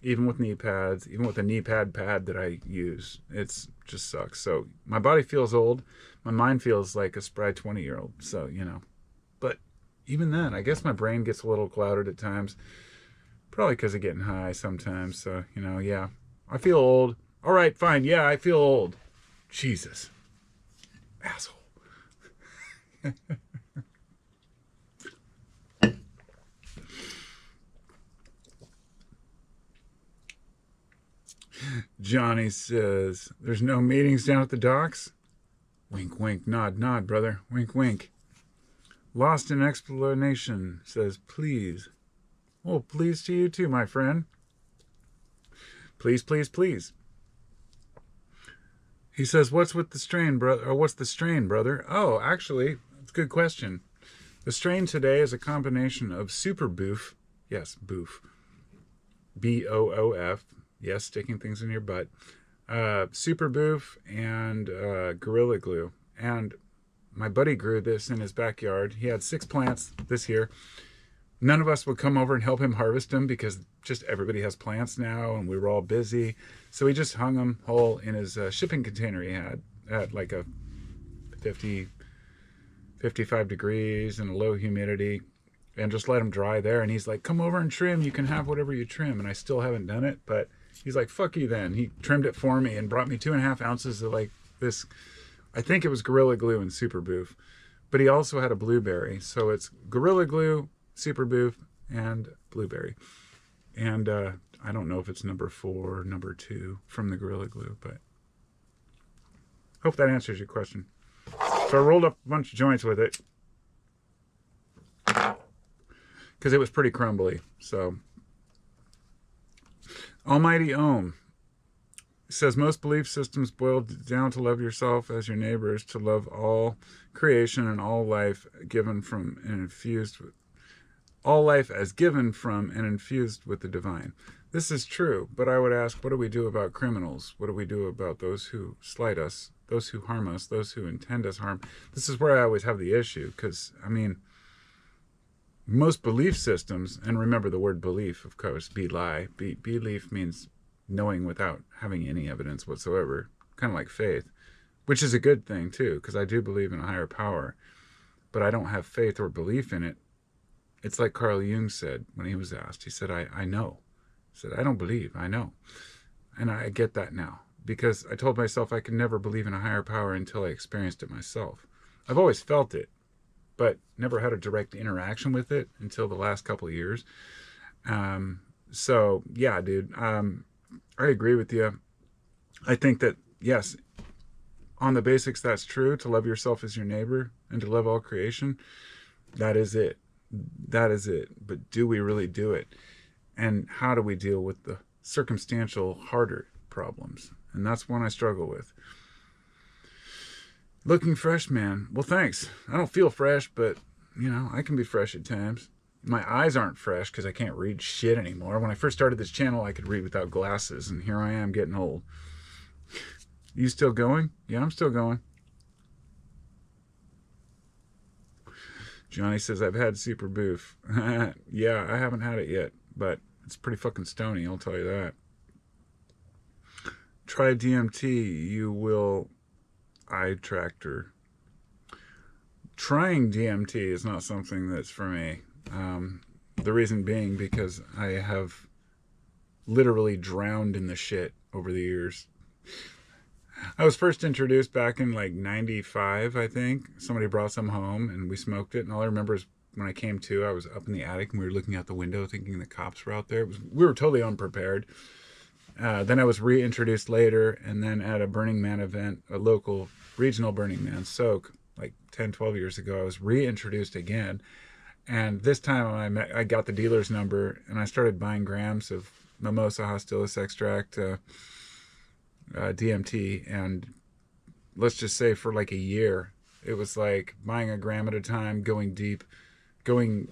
Even with knee pads, even with the knee pad that I use, it's just sucks. So my body feels old. My mind feels like a spry 20-year-old. So, you know, but even then, I guess my brain gets a little clouded at times. Probably because of getting high sometimes. So, you know, yeah, I feel old. All right, fine. Yeah, I feel old. Jesus. Asshole. Johnny says, there's no meetings down at the docks? Wink, wink, nod, nod, brother. Wink, wink. Lost in explanation says, please. Oh, please to you too, my friend. Please, please, please. He says, what's with the strain, brother? Or what's the strain, brother? Oh, actually, it's a good question. The strain today is a combination of super boof. Yes, boof. B-O-O-F. Yes, sticking things in your butt. Super boof and Gorilla Glue. And my buddy grew this in his backyard. He had 6 plants this year. None of us would come over and help him harvest them because just everybody has plants now and we were all busy. So he just hung them whole in his shipping container he had at like a 55 degrees and a low humidity and just let them dry there. And he's like, come over and trim. You can have whatever you trim. And I still haven't done it, but he's like, fuck you then. He trimmed it for me and brought me 2.5 ounces of like this, I think it was Gorilla Glue and Super Boof. But he also had a blueberry. So it's Gorilla Glue, Super Boof, and blueberry. And I don't know if it's number 4 or number 2 from the Gorilla Glue, but hope that answers your question. So I rolled up a bunch of joints with it because it was pretty crumbly. So Almighty Om says most belief systems boil down to love yourself as your neighbors, to love all creation and all life given from and infused with all life as given from and infused with the divine. This is true, but I would ask, what do we do about criminals? What do we do about those who slight us, those who harm us, those who intend us harm? This is where I always have the issue, because, I mean, most belief systems, and remember the word belief, of course, belief means knowing without having any evidence whatsoever, kind of like faith, which is a good thing, too, because I do believe in a higher power, but I don't have faith or belief in it. It's like Carl Jung said when he was asked. He said, I know. He said, I don't believe, I know. And I get that now because I told myself I could never believe in a higher power until I experienced it myself. I've always felt it, but never had a direct interaction with it until the last couple of years. So, yeah, dude, I agree with you. I think that, yes, on the basics, that's true. To love yourself as your neighbor and to love all creation, that is it. That is it. But do we really do it? And how do we deal with the circumstantial, harder problems? And that's one I struggle with. Looking fresh, man. Well, thanks. I don't feel fresh, but, you know, I can be fresh at times. My eyes aren't fresh because I can't read shit anymore. When I first started this channel, I could read without glasses, and here I am getting old. You still going? Yeah, I'm still going. Johnny says, I've had Super Boof. Yeah, I haven't had it yet, but it's pretty fucking stony, I'll tell you that. Try DMT, you will eye tractor. Trying DMT is not something that's for me. The reason being because I have literally drowned in the shit over the years. I was first introduced back in like 95, I think. Somebody brought some home and we smoked it. And all I remember is when I came to, I was up in the attic and we were looking out the window thinking the cops were out there. We were totally unprepared. Then I was reintroduced later, and then at a Burning Man event, a local regional Burning Man soak, like 10, 12 years ago, I was reintroduced again. And this time I got the dealer's number, and I started buying grams of Mimosa hostilis extract, DMT, and let's just say for like a year, it was like buying a gram at a time, going deep, and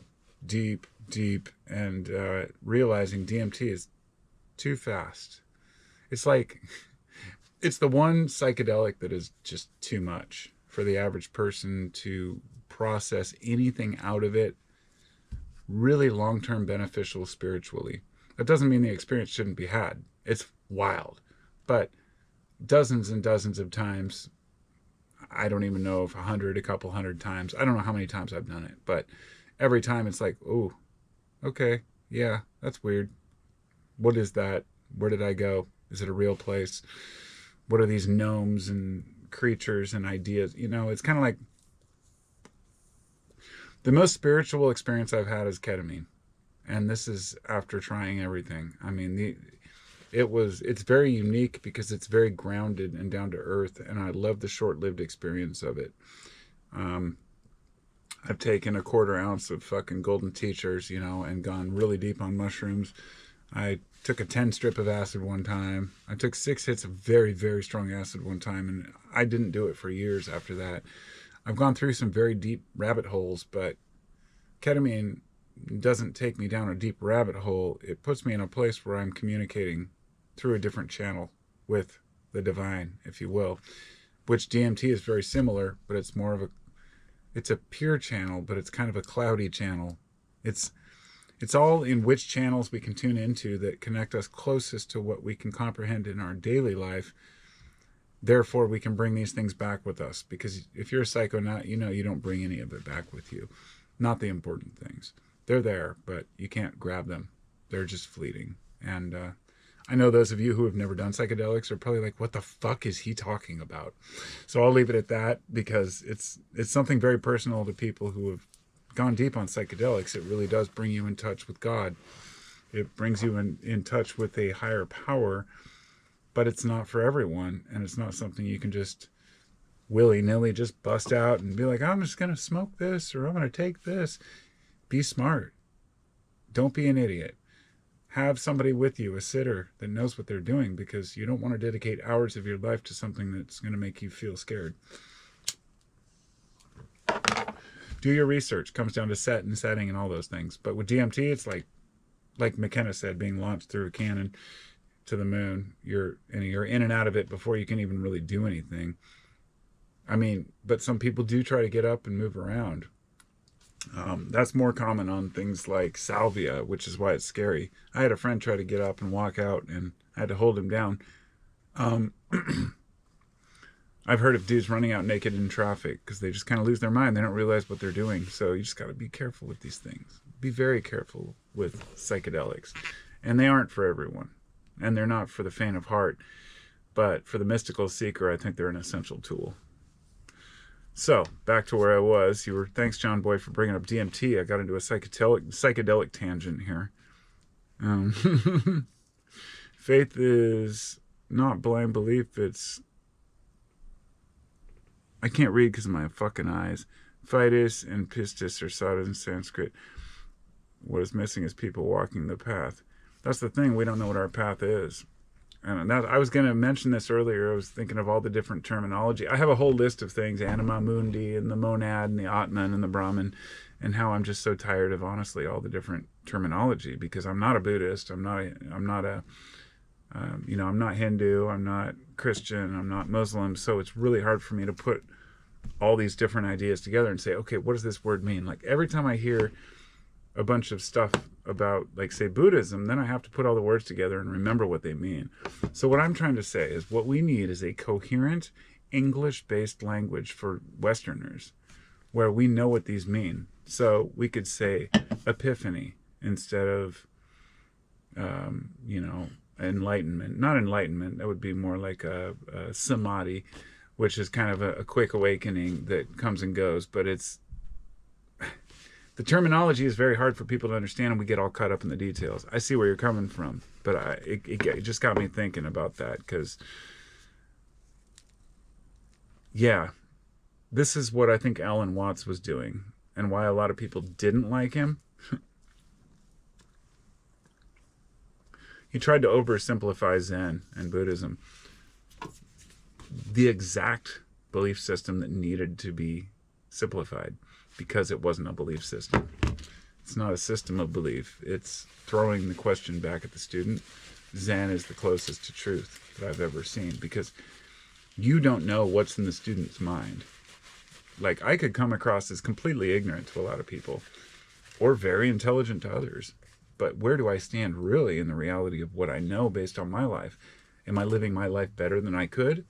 realizing DMT is too fast. It's like, it's the one psychedelic that is just too much for the average person to process anything out of it really long-term beneficial spiritually. That doesn't mean the experience shouldn't be had. It's wild. But dozens and dozens of times, I don't even know if a couple hundred times, I don't know how many times I've done it, but every time it's like, oh, okay, yeah, that's weird. What is that? Where did I go? Is it a real place? What are these gnomes and creatures and ideas? You know, it's kind of like the most spiritual experience I've had is ketamine. And this is after trying everything. I mean, it's very unique because it's very grounded and down to earth, and I love the short-lived experience of it. I've taken a 1/4 ounce of fucking golden teachers, you know, and gone really deep on mushrooms. I took a 10 strip of acid one time. I took 6 hits of very, very strong acid one time, and I didn't do it for years after that. I've gone through some very deep rabbit holes, but ketamine doesn't take me down a deep rabbit hole. It puts me in a place where I'm communicating through a different channel with the divine, if you will, which DMT is very similar, but it's more of it's a pure channel, but it's kind of a cloudy channel. It's all in which channels we can tune into that connect us closest to what we can comprehend in our daily life. Therefore, we can bring these things back with us, because if you're a psychonaut, you know you don't bring any of it back with you. Not the important things. They're there, but you can't grab them. They're just fleeting. And I know those of you who have never done psychedelics are probably like, what the fuck is he talking about? So I'll leave it at that, because it's something very personal to people who have gone deep on psychedelics. It really does bring you in touch with God. It brings you in touch with a higher power, but it's not for everyone, and it's not something you can just willy-nilly just bust out and be like, I'm just going to smoke this, or I'm going to take this. Be smart. Don't be an idiot. Have somebody with you, a sitter that knows what they're doing, because you don't want to dedicate hours of your life to something that's going to make you feel scared. Do your research. Comes down to set and setting and all those things. But with DMT, it's like McKenna said, being launched through a cannon to the moon. You're in and out of it before you can even really do anything. I mean, but some people do try to get up and move around. That's more common on things like salvia, which is why it's scary. I had a friend try to get up and walk out, and I had to hold him down. I've heard of dudes running out naked in traffic because they just kind of lose their mind. They don't realize what they're doing. So you just got to be careful with these things. Be very careful with psychedelics. And they aren't for everyone. And they're not for the faint of heart. But for the mystical seeker, I think they're an essential tool. So, back to where I was. Thanks, John Boy, for bringing up DMT. I got into a psychedelic tangent here. Faith is not blind belief. I can't read because of my fucking eyes. Fidus and pistis are sadhus in Sanskrit. What is missing is people walking the path. That's the thing. We don't know what our path is. And I was going to mention this earlier. I was thinking of all the different terminology. I have a whole list of things, anima mundi and the monad and the atman and the Brahman, and how I'm just so tired of, honestly, all the different terminology, because I'm not a Buddhist. I'm not Hindu. I'm not Christian. I'm not Muslim. So it's really hard for me to put all these different ideas together and say, okay, what does this word mean? Like every time I hear a bunch of stuff about, like, say, Buddhism, then I have to put all the words together and remember what they mean. So what I'm trying to say is what we need is a coherent English-based language for Westerners where we know what these mean. So we could say epiphany instead of, enlightenment. Not enlightenment. That would be more like a samadhi, which is kind of a quick awakening that comes and goes. But The terminology is very hard for people to understand, and we get all caught up in the details. I see where you're coming from, but it just got me thinking about that, because, yeah, this is what I think Alan Watts was doing, and why a lot of people didn't like him. He tried to oversimplify Zen and Buddhism, the exact belief system that needed to be simplified, because it wasn't a belief system. It's not a system of belief. It's throwing the question back at the student. Zen is the closest to truth that I've ever seen, because you don't know what's in the student's mind. Like, I could come across as completely ignorant to a lot of people, or very intelligent to others. But where do I stand really in the reality of what I know based on my life? Am I living my life better than I could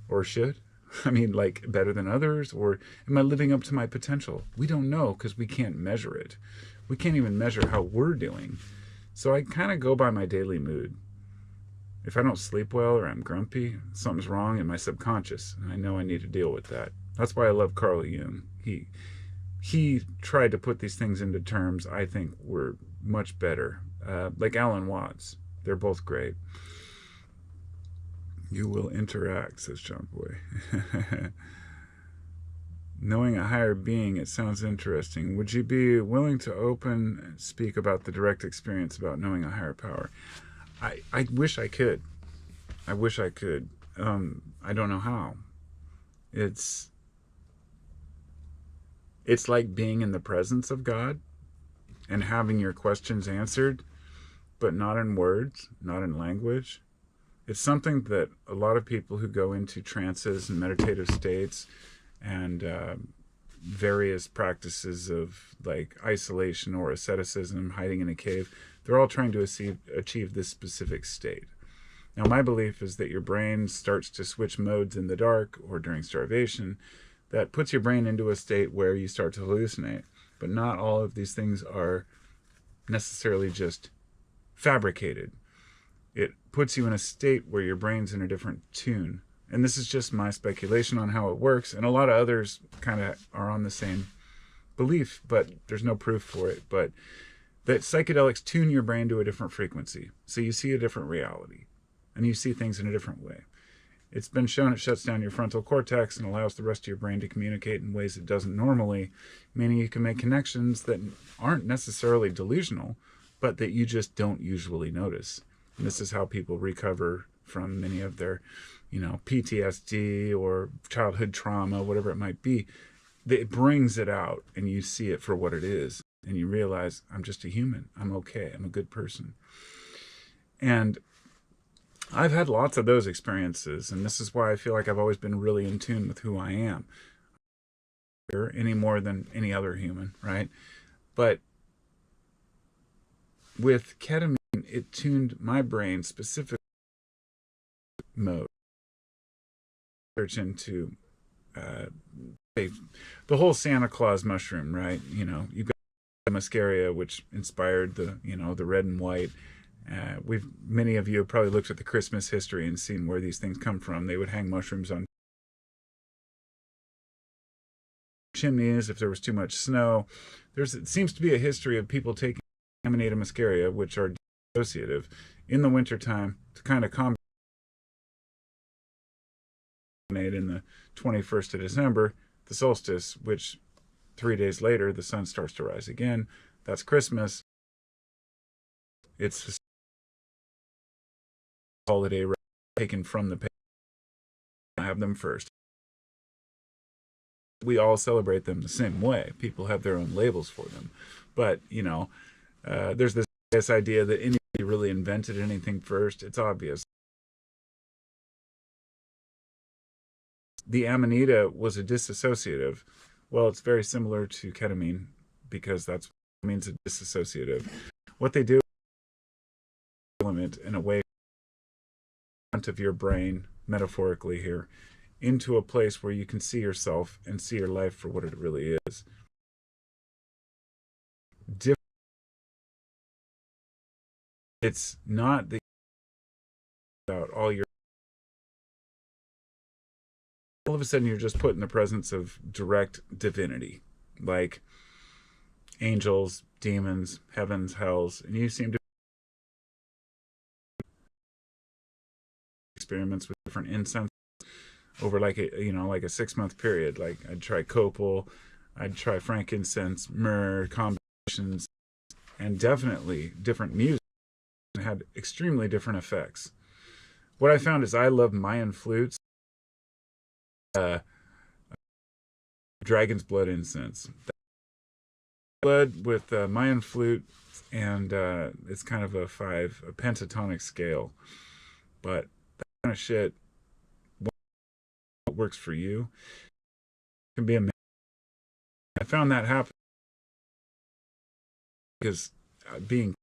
or should? I mean, like, better than others? Or am I living up to my potential? We don't know, because we can't measure it. We can't even measure how we're doing. So I kind of go by my daily mood. If I don't sleep well, or I'm grumpy, something's wrong in my subconscious, and I know I need to deal with that. That's why I love Carl Jung. He tried to put these things into terms I think were much better. Like Alan Watts. They're both great. You will interact, says John Boy. Knowing a higher being, it sounds interesting. Would you be willing to speak about the direct experience about knowing a higher power? I wish I could. I wish I could. I don't know how. It's like being in the presence of God and having your questions answered, but not in words, not in language. It's something that a lot of people who go into trances and meditative states and various practices of like isolation or asceticism, hiding in a cave, they're all trying to achieve this specific state. Now, my belief is that your brain starts to switch modes in the dark or during starvation. That puts your brain into a state where you start to hallucinate. But not all of these things are necessarily just fabricated. It puts you in a state where your brain's in a different tune. And this is just my speculation on how it works. And a lot of others kind of are on the same belief, but there's no proof for it. But that psychedelics tune your brain to a different frequency. So you see a different reality. And you see things in a different way. It's been shown it shuts down your frontal cortex and allows the rest of your brain to communicate in ways it doesn't normally, meaning you can make connections that aren't necessarily delusional, but that you just don't usually notice. And this is how people recover from many of their, PTSD or childhood trauma, whatever it might be. It brings it out, and you see it for what it is. And you realize, I'm just a human. I'm okay. I'm a good person. And I've had lots of those experiences, and this is why I feel like I've always been really in tune with who I am, any more than any other human, right? But with ketamine, it tuned my brain specifically mode. Search into the whole Santa Claus mushroom, right? You've got the muscaria, which inspired the red and white. Many of you have probably looked at the Christmas history and seen where these things come from. They would hang mushrooms on chimneys if there was too much snow. It seems to be a history of people taking Amanita muscaria, which are dissociative, in the wintertime to kind of combat in the 21st of December, the solstice, which 3 days later the sun starts to rise again. That's Christmas. It's holiday taken from the past. I have them first. We all celebrate them the same way. People have their own labels for them. But, there's this idea that anybody really invented anything first. It's obvious. The Amanita was a dissociative. Well, it's very similar to ketamine because that's what it means, a dissociative. What they do is element in a way of your brain, metaphorically here, into a place where you can see yourself and see your life for what it really is. It's not the about all of a sudden you're just put in the presence of direct divinity. Like, angels, demons, heavens, hells, and you seem to experiments with different incense over like a, you know, like a 6 month period. Like I'd try copal, I'd try frankincense, myrrh combinations, and definitely different music had extremely different effects. What I found is I love Mayan flutes, uh, dragon's blood incense, blood with Mayan flute, and it's kind of a pentatonic scale. But that kind of shit, what works for you can be amazing. I found that happen because being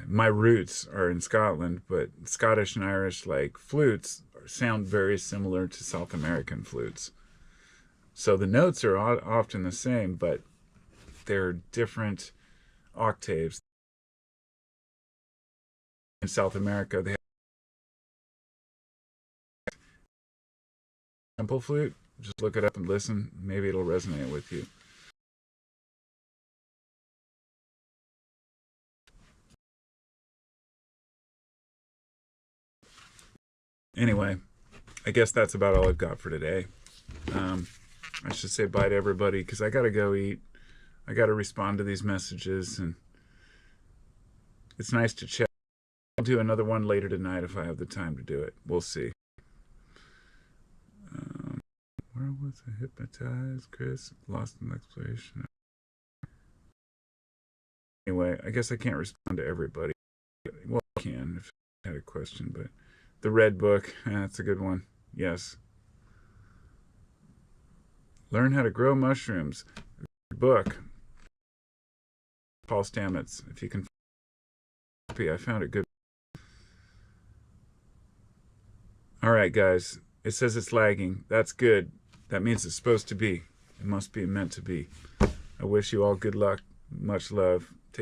my roots are in Scotland, but Scottish and Irish like flutes sound very similar to South American flutes. So the notes are often the same, but they're different octaves. In South America, they have temple flute. Just look it up and listen. Maybe it'll resonate with you. Anyway, I guess that's about all I've got for today. I should say bye to everybody because I gotta go eat. I gotta respond to these messages, and it's nice to chat. I'll do another one later tonight if I have the time to do it. We'll see. Where was I hypnotized? Chris lost in exploration. Anyway, I guess I can't respond to everybody. Well, I can if I had a question, but the Red Book, that's a good one. Yes. Learn how to grow mushrooms. Book. Paul Stamets. If you can. I found it good. All right, guys. It says it's lagging. That's good. That means it's supposed to be. It must be meant to be. I wish you all good luck. Much love.